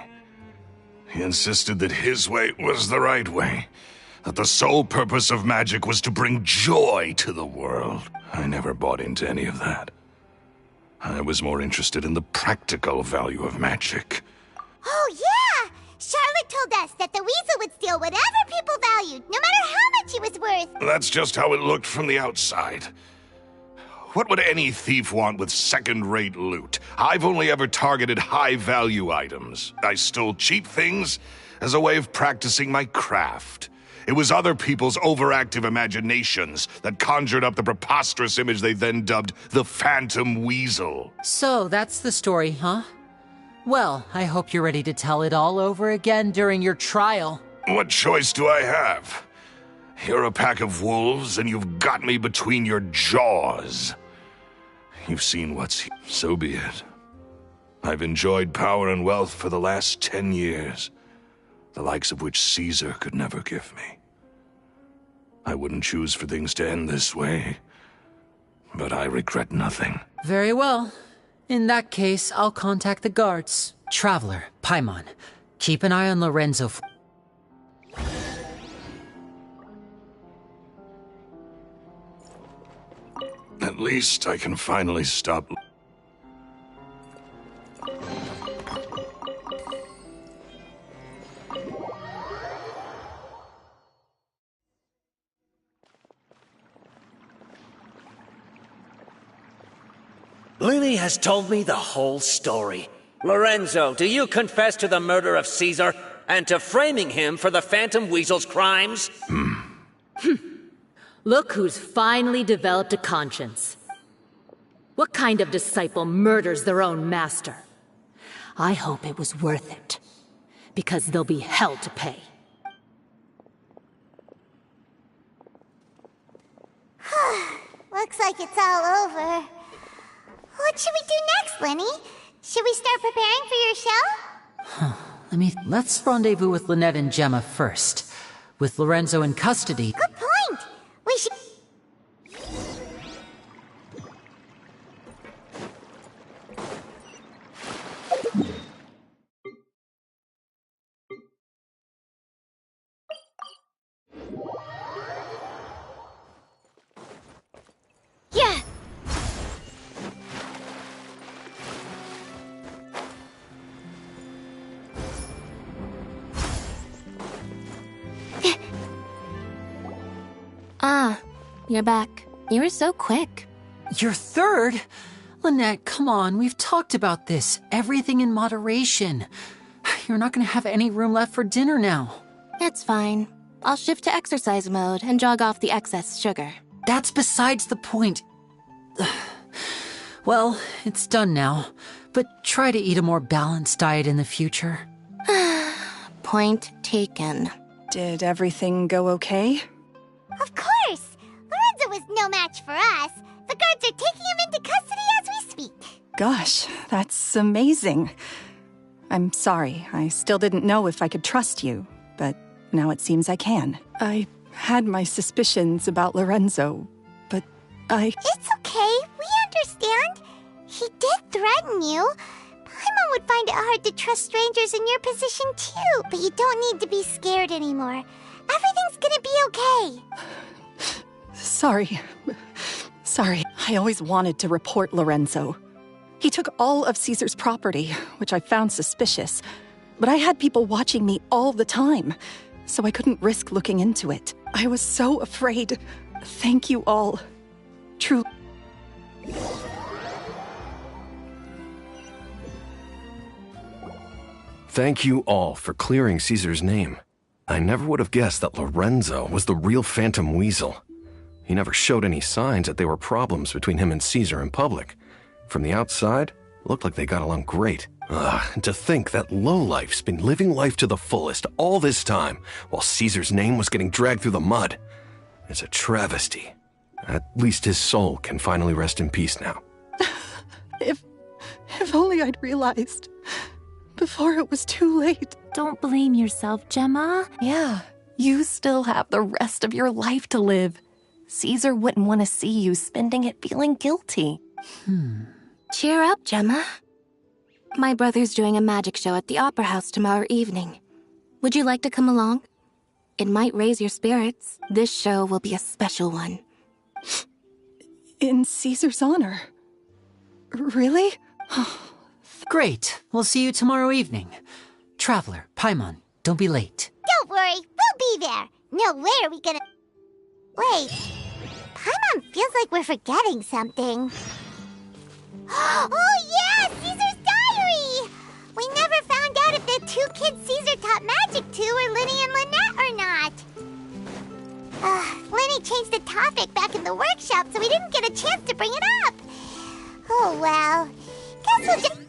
He insisted that his way was the right way, that the sole purpose of magic was to bring joy to the world. I never bought into any of that. I was more interested in the practical value of magic. Oh, yeah! Charlotte told us that the weasel would steal whatever people valued, no matter how much he was worth. That's just how it looked from the outside. What would any thief want with second-rate loot? I've only ever targeted high-value items. I stole cheap things as a way of practicing my craft. It was other people's overactive imaginations that conjured up the preposterous image they then dubbed the Phantom Weasel. So, that's the story, huh? Well, I hope you're ready to tell it all over again during your trial. What choice do I have? You're a pack of wolves, and you've got me between your jaws. You've seen what's... So be it. I've enjoyed power and wealth for the last 10 years, the likes of which Caesar could never give me. I wouldn't choose for things to end this way, but I regret nothing. Very well. In that case, I'll contact the guards. Traveler, Paimon, keep an eye on Lorenzo. At least I can finally stop... Lily has told me the whole story. Lorenzo, do you confess to the murder of Caesar and to framing him for the Phantom Weasel's crimes? Look who's finally developed a conscience. What kind of disciple murders their own master? I hope it was worth it, because there'll be hell to pay. Looks like it's all over. What should we do next, Lenny? Should we start preparing for your show? Let's rendezvous with Lynette and Gemma first. With Lorenzo in custody... Good point! We should... Yeah! Ah, you're back. You were so quick. You're third? Lynette, come on, we've talked about this. Everything in moderation. You're not gonna have any room left for dinner now. It's fine. I'll shift to exercise mode and jog off the excess sugar. That's besides the point. Well, it's done now, but try to eat a more balanced diet in the future. Point taken. Did everything go okay? Of course! Lorenzo was no match for us. The guards are taking him into custody as we speak. Gosh, that's amazing. I'm sorry, I still didn't know if I could trust you, but now it seems I can. I had my suspicions about Lorenzo, but It's okay, we understand. He did threaten you. Paimon would find it hard to trust strangers in your position too, but you don't need to be scared anymore. Everything's gonna be okay. Sorry. I always wanted to report Lorenzo. He took all of Caesar's property, which I found suspicious. But I had people watching me all the time, so I couldn't risk looking into it. I was so afraid. Thank you all. Truly. Thank you all for clearing Caesar's name. I never would have guessed that Lorenzo was the real Phantom Weasel. He never showed any signs that there were problems between him and Caesar in public. From the outside, it looked like they got along great. And to think that lowlife's been living life to the fullest all this time, while Caesar's name was getting dragged through the mud. It's a travesty. At least his soul can finally rest in peace now. If only I'd realized before it was too late. Don't blame yourself, Gemma. Yeah, you still have the rest of your life to live. Caesar wouldn't want to see you spending it feeling guilty. Cheer up, Gemma. My brother's doing a magic show at the Opera House tomorrow evening. Would you like to come along? It might raise your spirits. This show will be a special one. In Caesar's honor. Really? Great. We'll see you tomorrow evening. Traveler, Paimon, don't be late. Don't worry, we'll be there. No way are we gonna... Wait. Paimon feels like we're forgetting something. Oh yeah, Caesar's diary! We never found out if the two kids Caesar taught magic to were Linny and Lynette or not. Linny changed the topic back in the workshop, so we didn't get a chance to bring it up. Oh well, guess we'll just...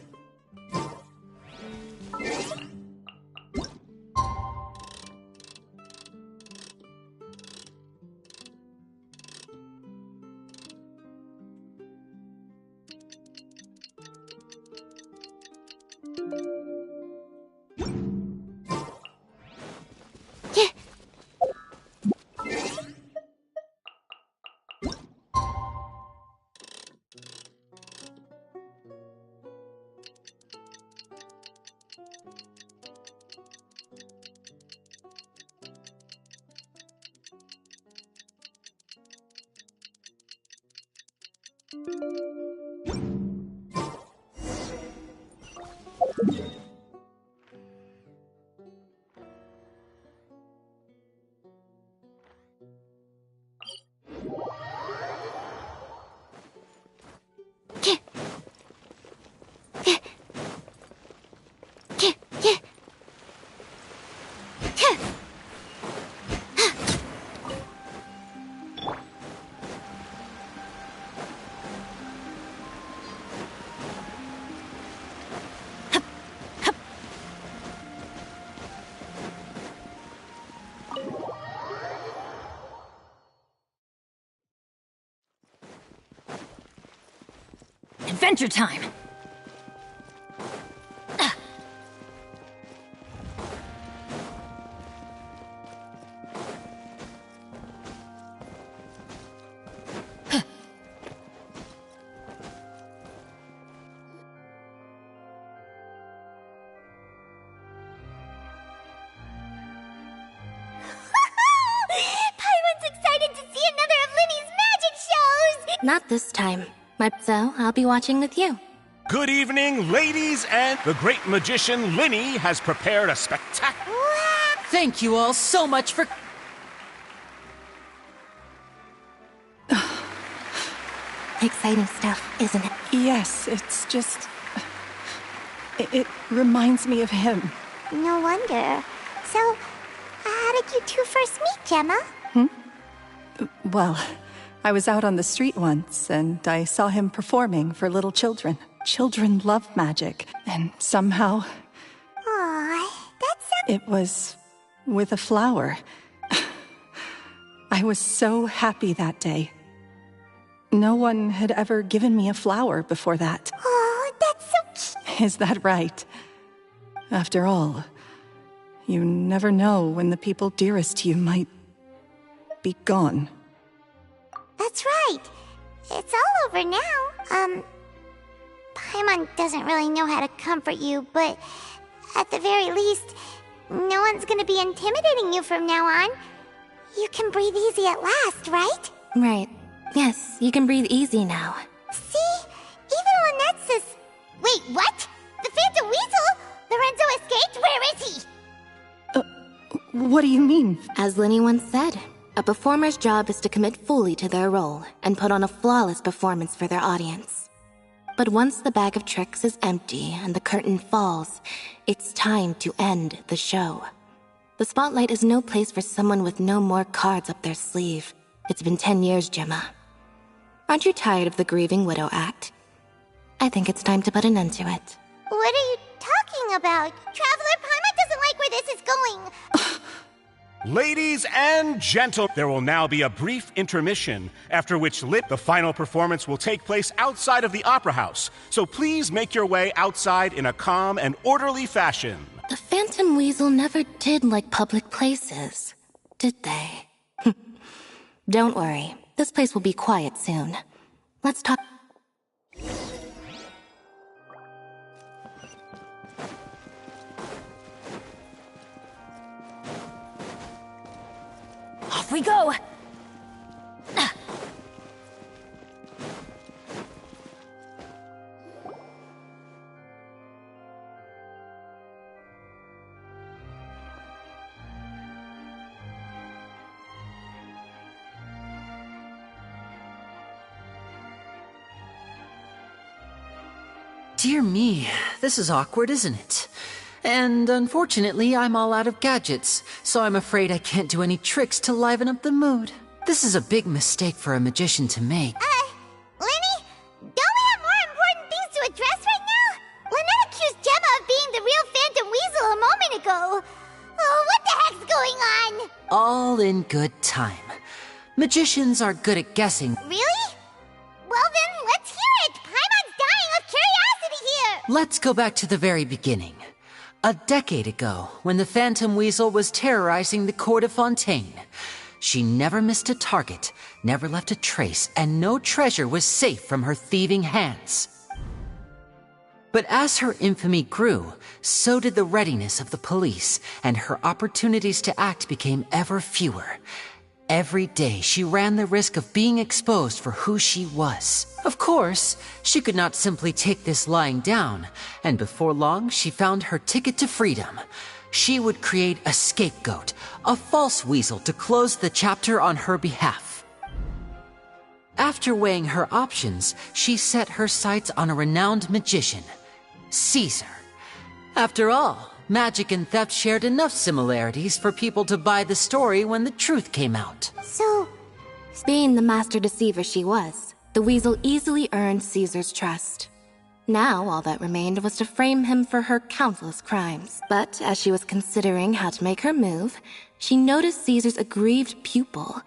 Adventure time! Not this time. So, I'll be watching with you. Good evening, ladies, and the great magician Linny has prepared a spectacular... Thank you all so much for... Exciting stuff, isn't it? Yes, it's just... It reminds me of him. No wonder. So, how did you two first meet, Gemma? Well, I was out on the street once, and I saw him performing for little children. Children love magic, and somehow... Aw, that's so... It was with a flower. I was so happy that day. No one had ever given me a flower before that. Oh, that's so cute. Is that right? After all, you never know when the people dearest to you might be gone. That's right. It's all over now. Paimon doesn't really know how to comfort you, but at the very least, no one's gonna be intimidating you from now on. You can breathe easy at last, right? Right. Yes, you can breathe easy now. See? Even Lynette says... Wait, what? The Phantom Weasel? Lorenzo escaped? Where is he? What do you mean? As Linny once said, a performer's job is to commit fully to their role and put on a flawless performance for their audience. But once the bag of tricks is empty and the curtain falls, it's time to end the show. The spotlight is no place for someone with no more cards up their sleeve. It's been 10 years, Gemma. Aren't you tired of the grieving widow act? I think it's time to put an end to it. What are you talking about? Traveler, Paimon doesn't like where this is going. Ladies and gentlemen, there will now be a brief intermission, after which the final performance will take place outside of the Opera House. So please make your way outside in a calm and orderly fashion. The Phantom Weasel never did like public places, did they? Don't worry, this place will be quiet soon. Let's talk. Off we go! Dear me, this is awkward, isn't it? And unfortunately, I'm all out of gadgets, so I'm afraid I can't do any tricks to liven up the mood. This is a big mistake for a magician to make. Lenny? Don't we have more important things to address right now? Lynette accused Gemma of being the real Phantom Weasel a moment ago. Oh, what the heck's going on? All in good time. Magicians are good at guessing. Really? Well then, let's hear it! Paimon's dying of curiosity here! Let's go back to the very beginning. A decade ago, when the Phantom Weasel was terrorizing the court of Fontaine. She never missed a target, never left a trace, and no treasure was safe from her thieving hands. But as her infamy grew, so did the readiness of the police, and her opportunities to act became ever fewer. Every day, she ran the risk of being exposed for who she was. Of course, she could not simply take this lying down, and before long, she found her ticket to freedom. She would create a scapegoat, a false weasel to close the chapter on her behalf. After weighing her options, she set her sights on a renowned magician, Caesar. After all, magic and theft shared enough similarities for people to buy the story when the truth came out. So, being the master deceiver she was, the weasel easily earned Caesar's trust. Now, all that remained was to frame him for her countless crimes. But as she was considering how to make her move, she noticed Caesar's aggrieved pupil,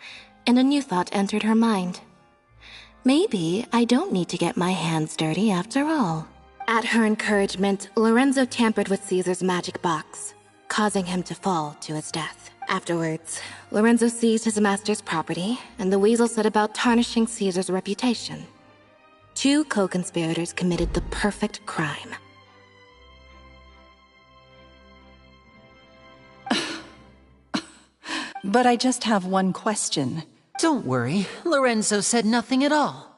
and a new thought entered her mind. Maybe I don't need to get my hands dirty after all. At her encouragement, Lorenzo tampered with Caesar's magic box, causing him to fall to his death. Afterwards, Lorenzo seized his master's property, and the weasel set about tarnishing Caesar's reputation. Two co-conspirators committed the perfect crime. But I just have one question. Don't worry, Lorenzo said nothing at all.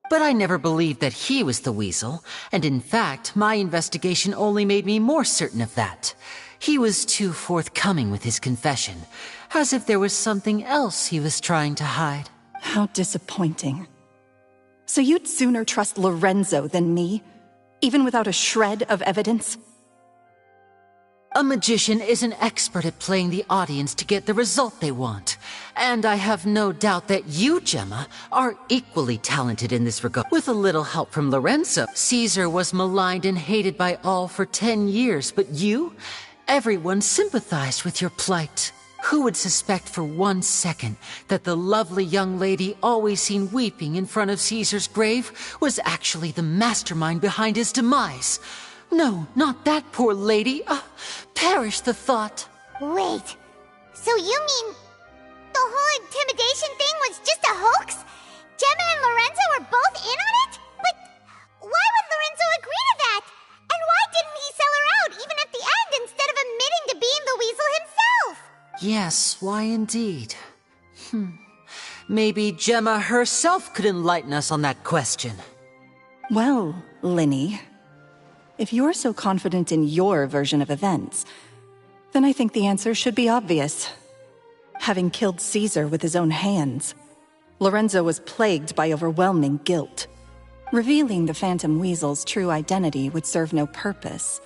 But I never believed that he was the weasel, and in fact, my investigation only made me more certain of that. He was too forthcoming with his confession, as if there was something else he was trying to hide. How disappointing. So you'd sooner trust Lorenzo than me, even without a shred of evidence? A magician is an expert at playing the audience to get the result they want. And I have no doubt that you, Gemma, are equally talented in this regard. With a little help from Lorenzo, Caesar was maligned and hated by all for 10 years, but you? Everyone sympathized with your plight. Who would suspect for 1 second that the lovely young lady always seen weeping in front of Caesar's grave was actually the mastermind behind his demise? No, not that poor lady. Perish the thought. Wait, so you mean the whole intimidation thing was just a hoax? Gemma and Lorenzo were both in on it? But why would Lorenzo agree to that? And why didn't he sell her out even at the end instead of admitting to being the weasel himself? Yes, why indeed? Maybe Gemma herself could enlighten us on that question. Well, Linny, if you're so confident in your version of events, then I think the answer should be obvious. Having killed Caesar with his own hands, Lorenzo was plagued by overwhelming guilt. Revealing the Phantom Weasel's true identity would serve no purpose.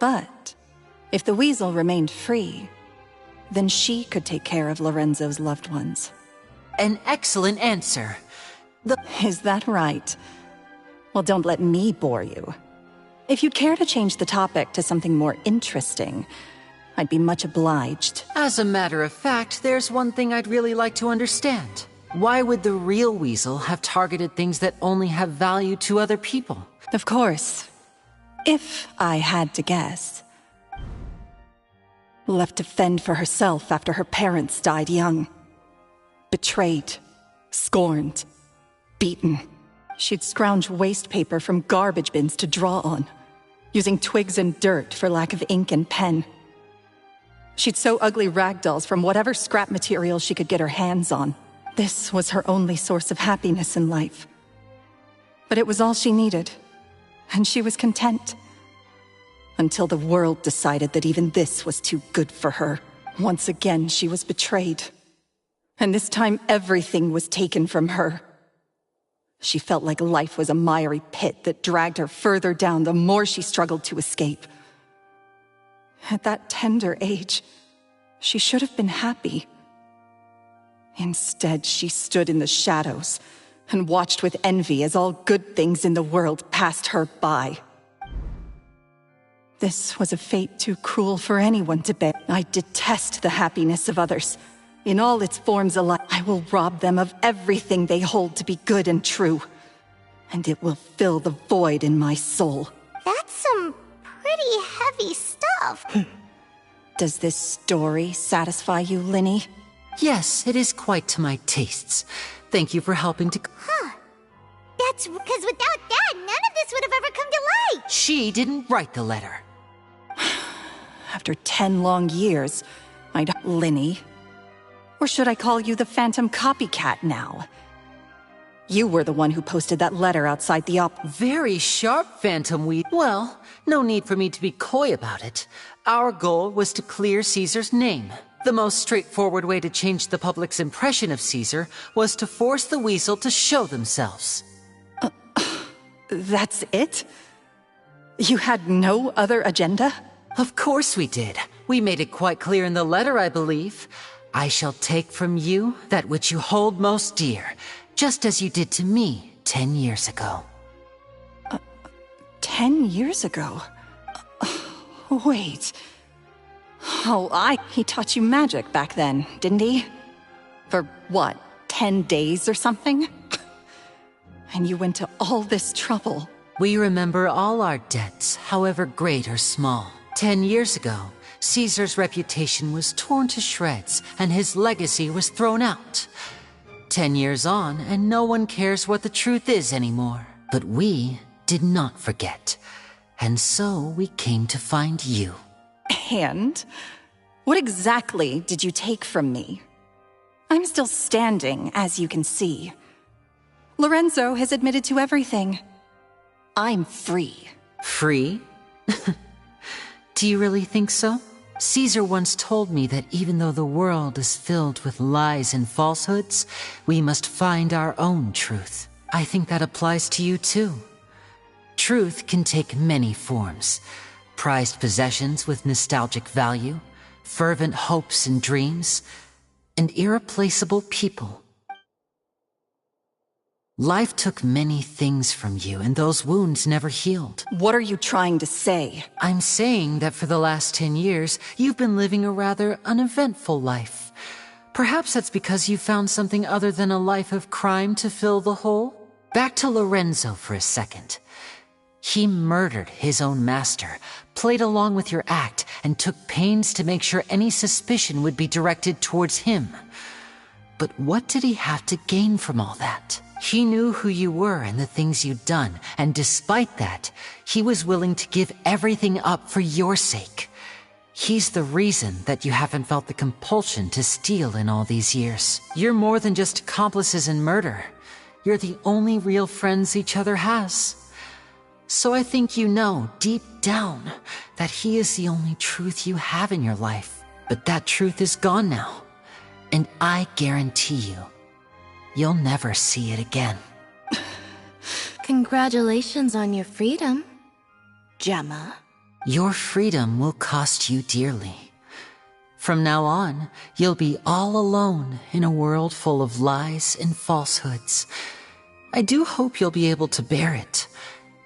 But if the weasel remained free, then she could take care of Lorenzo's loved ones. An excellent answer. Is that right? Well, don't let me bore you. If you'd care to change the topic to something more interesting, I'd be much obliged. As a matter of fact, there's one thing I'd really like to understand. Why would the real weasel have targeted things that only have value to other people? Of course. If I had to guess. Left to fend for herself after her parents died young. Betrayed. Scorned. Beaten. She'd scrounge waste paper from garbage bins to draw on, using twigs and dirt for lack of ink and pen. She'd sew ugly rag dolls from whatever scrap material she could get her hands on. This was her only source of happiness in life. But it was all she needed, and she was content. Until the world decided that even this was too good for her. Once again, she was betrayed. And this time, everything was taken from her. She felt like life was a miry pit that dragged her further down the more she struggled to escape. At that tender age, she should have been happy. Instead, she stood in the shadows and watched with envy as all good things in the world passed her by. This was a fate too cruel for anyone to bear. I detest the happiness of others. In all its forms alike, I will rob them of everything they hold to be good and true. And it will fill the void in my soul. That's some pretty heavy stuff. Does this story satisfy you, Linny? Yes, it is quite to my tastes. Thank you for helping to... Huh. That's because without that, none of this would have ever come to light. She didn't write the letter. After 10 long years, I'd... Linny. Or should I call you the Phantom Copycat now? You were the one who posted that letter outside the Very sharp, Phantom Weed. Well, no need for me to be coy about it. Our goal was to clear Caesar's name. The most straightforward way to change the public's impression of Caesar was to force the weasel to show themselves. That's it? You had no other agenda? Of course we did. We made it quite clear in the letter, I believe. I shall take from you that which you hold most dear, just as you did to me 10 years ago. 10 years ago? Wait. He taught you magic back then, didn't he? For what, 10 days or something? And you went to all this trouble. We remember all our debts, however great or small. 10 years ago, Caesar's reputation was torn to shreds, and his legacy was thrown out. 10 years on, and no one cares what the truth is anymore. But we did not forget, and so we came to find you. And? What exactly did you take from me? I'm still standing, as you can see. Lorenzo has admitted to everything. I'm free. Free? Do you really think so? Caesar once told me that even though the world is filled with lies and falsehoods, we must find our own truth. I think that applies to you too. Truth can take many forms. Prized possessions with nostalgic value, fervent hopes and dreams, and irreplaceable people. Life took many things from you, and those wounds never healed. What are you trying to say? I'm saying that for the last 10 years, you've been living a rather uneventful life. Perhaps that's because you found something other than a life of crime to fill the hole? Back to Lorenzo for a second. He murdered his own master, played along with your act, and took pains to make sure any suspicion would be directed towards him. But what did he have to gain from all that? He knew who you were and the things you'd done, and despite that, he was willing to give everything up for your sake. He's the reason that you haven't felt the compulsion to steal in all these years. You're more than just accomplices in murder. You're the only real friends each other has. So I think you know, deep down, that he is the only truth you have in your life. But that truth is gone now, and I guarantee you, you'll never see it again. Congratulations on your freedom, Gemma. Your freedom will cost you dearly. From now on, you'll be all alone in a world full of lies and falsehoods. I do hope you'll be able to bear it.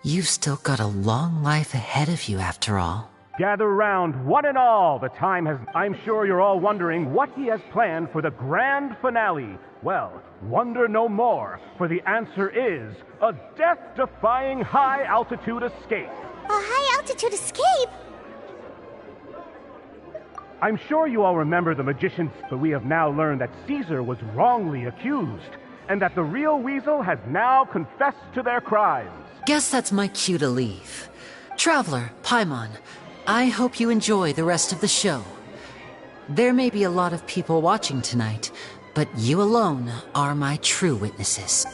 You've still got a long life ahead of you after all. Gather round, one and all. The time has... I'm sure you're all wondering what he has planned for the grand finale. Well, wonder no more, for the answer is a death-defying high-altitude escape. A high-altitude escape? I'm sure you all remember the magicians, but we have now learned that Caesar was wrongly accused, and that the real Weasel has now confessed to their crimes. Guess that's my cue to leave. Traveler, Paimon, I hope you enjoy the rest of the show. There may be a lot of people watching tonight, but you alone are my true witnesses.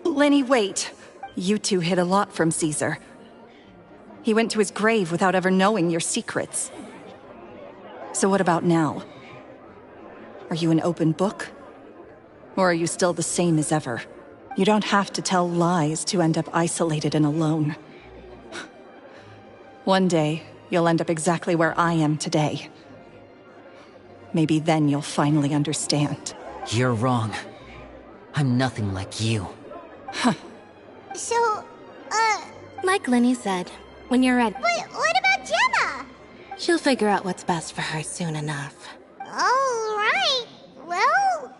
Lenny, wait. You two hid a lot from Caesar. He went to his grave without ever knowing your secrets. So what about now? Are you an open book? Or are you still the same as ever? You don't have to tell lies to end up isolated and alone. One day, you'll end up exactly where I am today. Maybe then you'll finally understand. You're wrong. I'm nothing like you. So, Like Lenny said, when you're ready. But what about Gemma? She'll figure out what's best for her soon enough. All right. Well...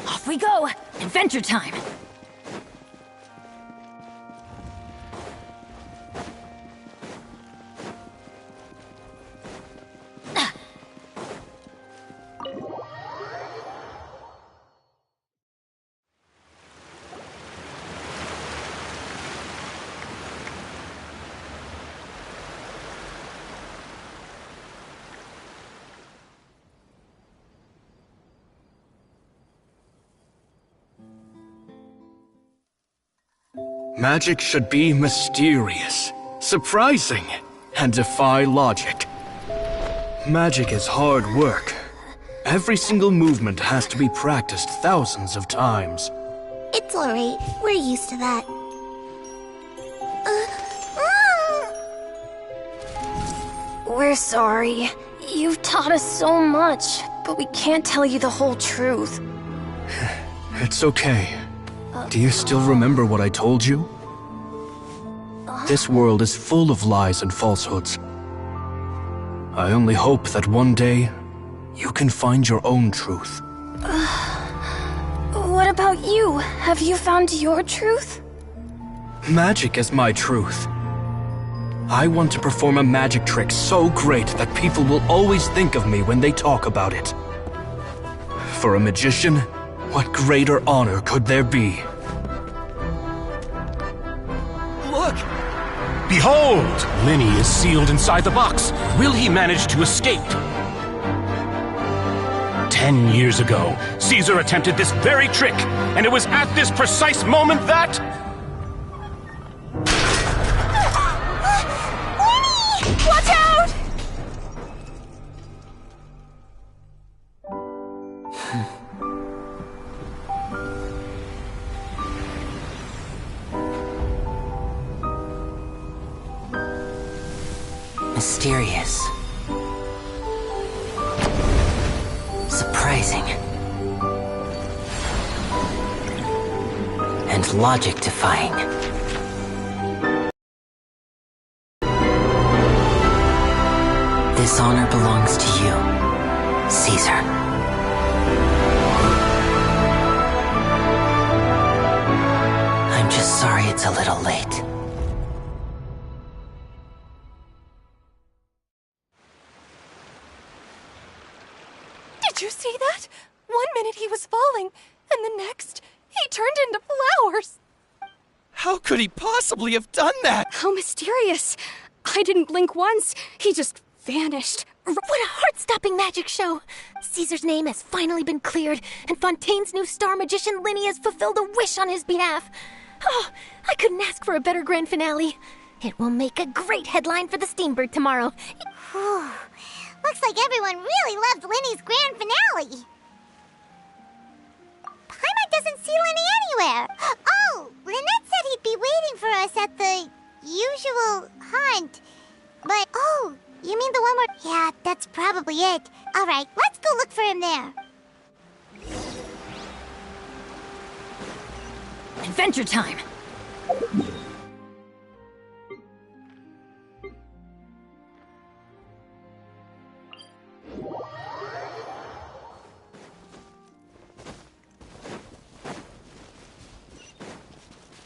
Off we go! Adventure time! Magic should be mysterious, surprising, and defy logic. Magic is hard work. Every single movement has to be practiced thousands of times. It's alright. We're used to that. We're sorry. You've taught us so much, but we can't tell you the whole truth. It's okay. Do you still remember what I told you? This world is full of lies and falsehoods. I only hope that one day you can find your own truth. What about you? Have you found your truth? Magic is my truth. I want to perform a magic trick so great that people will always think of me when they talk about it. For a magician, what greater honor could there be? Look! Behold! Lenny is sealed inside the box. Will he manage to escape? 10 years ago, Caesar attempted this very trick, and it was at this precise moment that... Lenny! Watch out! Mysterious. Surprising. And logic-defying. This honor belongs to you, Caesar. I'm just sorry it's a little late. Did you see that? 1 minute he was falling, and the next, he turned into flowers. How could he possibly have done that? How mysterious. I didn't blink once. He just vanished. What a heart-stopping magic show! Caesar's name has finally been cleared, and Fontaine's new star magician Linny has fulfilled a wish on his behalf. Oh, I couldn't ask for a better grand finale. It will make a great headline for the Steambird tomorrow. Looks like everyone really loved Linny's grand finale. Paimon doesn't see Lenny anywhere. Oh, Lynette said he'd be waiting for us at the usual hunt. But, oh, you mean the one where... Yeah, that's probably it. All right, let's go look for him there. Adventure time!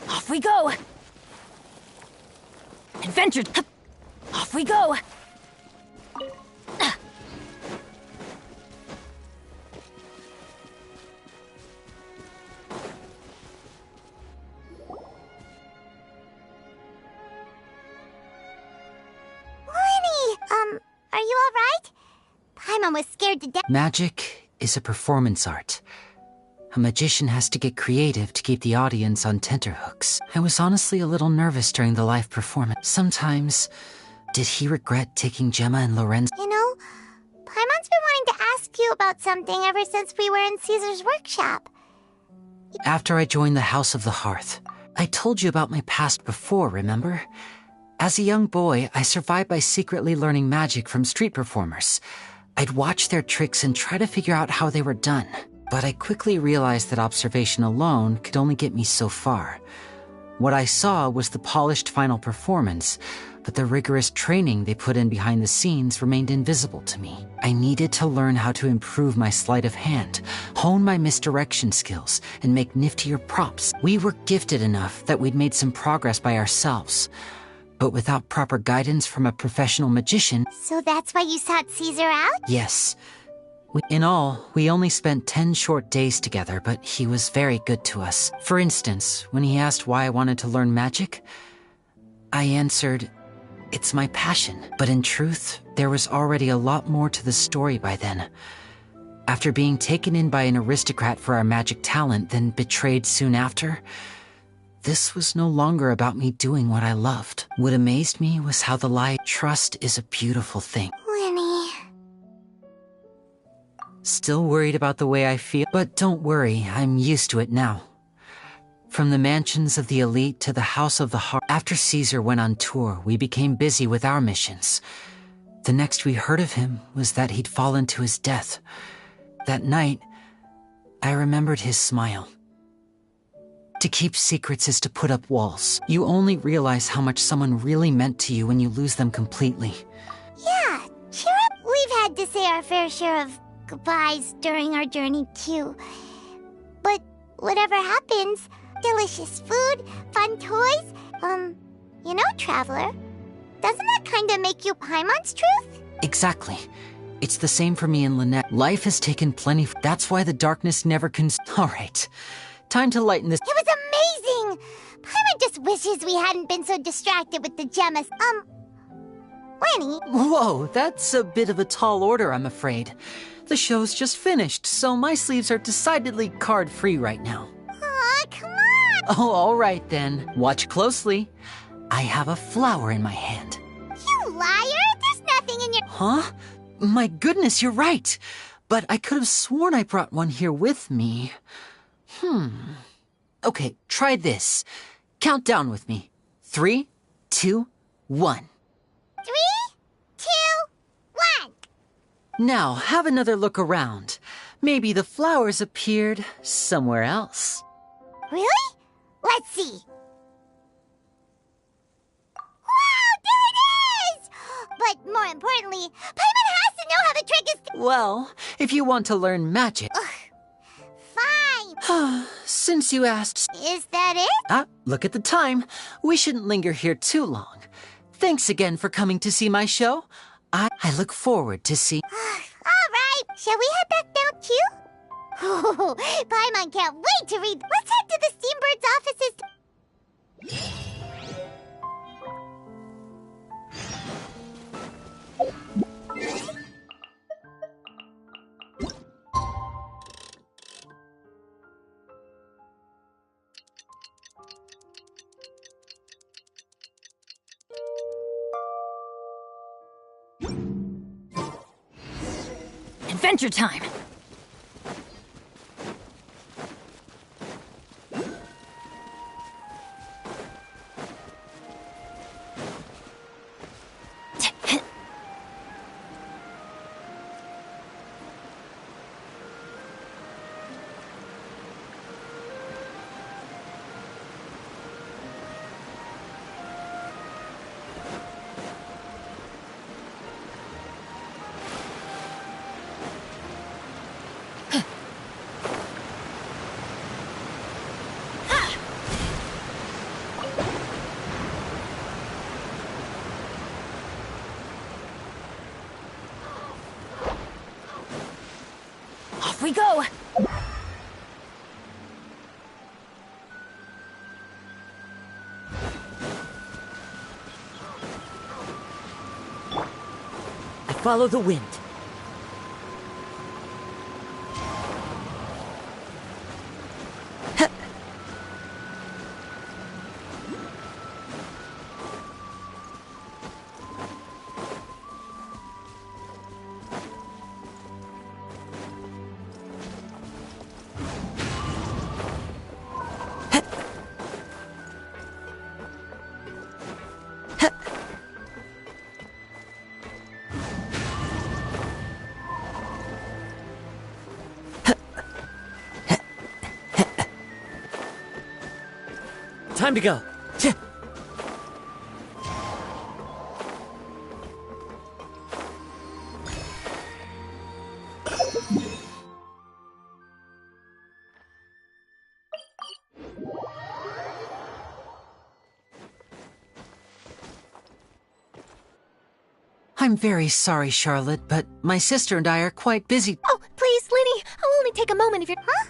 Off we go! Adventure... Off we go! Are you all right? Paimon was scared to death. Magic is a performance art. A magician has to get creative to keep the audience on tenterhooks. I was honestly a little nervous during the live performance. Sometimes, did he regret taking Gemma and Lorenzo? You know, Paimon's been wanting to ask you about something ever since we were in Caesar's workshop. After I joined the House of the Hearth, I told you about my past before, remember? As a young boy, I survived by secretly learning magic from street performers. I'd watch their tricks and try to figure out how they were done. But I quickly realized that observation alone could only get me so far. What I saw was the polished final performance, but the rigorous training they put in behind the scenes remained invisible to me. I needed to learn how to improve my sleight of hand, hone my misdirection skills, and make niftier props. We were gifted enough that we'd made some progress by ourselves. But without proper guidance from a professional magician... So that's why you sought Caesar out? Yes. In all, we only spent 10 short days together, but he was very good to us. For instance, when he asked why I wanted to learn magic, I answered, it's my passion. But in truth, there was already a lot more to the story by then. After being taken in by an aristocrat for our magic talent, then betrayed soon after... This was no longer about me doing what I loved. What amazed me was how the lie, trust is a beautiful thing. Lenny. Still worried about the way I feel, but don't worry, I'm used to it now. From the mansions of the elite to the House of the Heart. After Caesar went on tour, we became busy with our missions. The next we heard of him was that he'd fallen to his death. That night, I remembered his smile. To keep secrets is to put up walls. You only realize how much someone really meant to you when you lose them completely. Yeah, cheer up. We've had to say our fair share of goodbyes during our journey, too. But whatever happens, delicious food, fun toys, you know, Traveler, doesn't that kinda make you Paimon's truth? Exactly. It's the same for me and Lynette. Life has taken plenty. That's why the darkness never can... All right. Time to lighten this. It was amazing! Paimon just wishes we hadn't been so distracted with the Gemmas. Lenny. Whoa, that's a bit of a tall order, I'm afraid. The show's just finished, so my sleeves are decidedly card-free right now. Aw, come on! Oh, all right then. Watch closely. I have a flower in my hand. You liar! There's nothing in your... Huh? My goodness, you're right. But I could have sworn I brought one here with me. Okay, try this. Count down with me. 3, 2, 1. 3, 2, 1. Now, have another look around. Maybe the flowers appeared somewhere else. Really? Let's see. Wow, there it is! But more importantly, Paimon has to know how the trick is... Well, if you want to learn magic... Fine. Since you asked... Is that it? Look at the time. We shouldn't linger here too long. Thanks again for coming to see my show. I look forward to see... All right. Shall we head back down too? Oh, Paimon can't wait to read... Let's head to the Steambird's offices... Adventure time! Off we go! I follow the wind. Time to go. I'm very sorry, Charlotte, but my sister and I are quite busy. Oh, please, Linny, I'll only take a moment of your... Huh?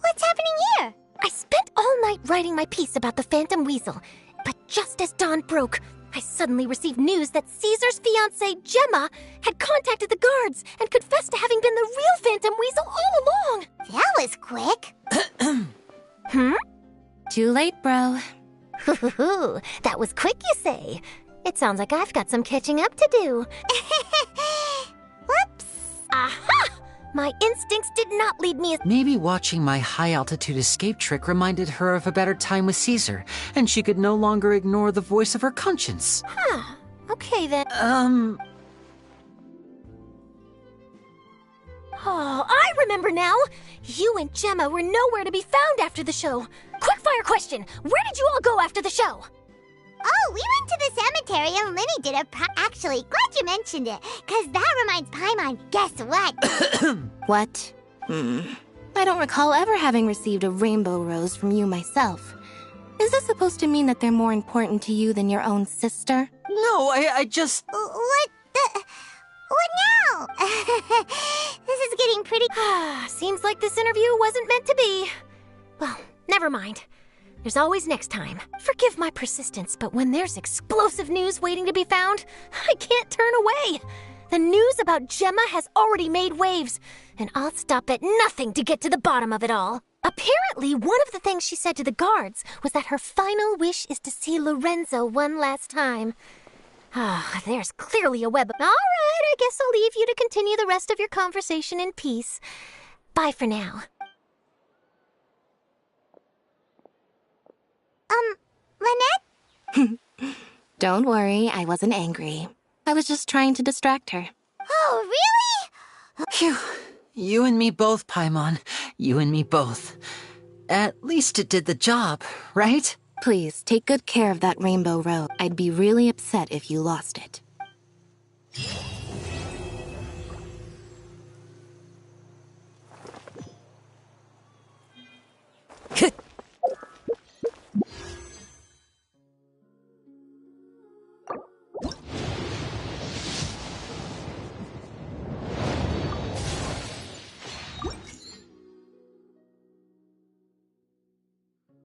What's happening here? I spent all night writing my piece about the Phantom Weasel, but just as dawn broke, I suddenly received news that Caesar's fiancée, Gemma, had contacted the guards and confessed to having been the real Phantom Weasel all along. That was quick. Too late, bro. That was quick, you say? It sounds like I've got some catching up to do. Whoops. Aha! My instincts did not lead me as... Maybe watching my high-altitude escape trick reminded her of a better time with Caesar, and she could no longer ignore the voice of her conscience. Huh. Okay, then. Oh, I remember now! You and Gemma were nowhere to be found after the show. Quickfire question! Where did you all go after the show? Oh, we went to the cemetery and Linny did a actually, glad you mentioned it, because that reminds Paimon, guess what? What? I don't recall ever having received a rainbow rose from you myself. Is this supposed to mean that they're more important to you than your own sister? No, I just... What now? This is getting pretty... Seems like this interview wasn't meant to be. Well, never mind. There's always next time. Forgive my persistence, but when there's explosive news waiting to be found, I can't turn away. The news about Gemma has already made waves, and I'll stop at nothing to get to the bottom of it all. Apparently, one of the things she said to the guards was that her final wish is to see Lorenzo one last time. There's clearly a web. All right, I guess I'll leave you to continue the rest of your conversation in peace. Bye for now. Lynette? Don't worry, I wasn't angry. I was just trying to distract her. Oh, really? Phew. You and me both, Paimon. You and me both. At least it did the job, right? Please, take good care of that rainbow rose. I'd be really upset if you lost it.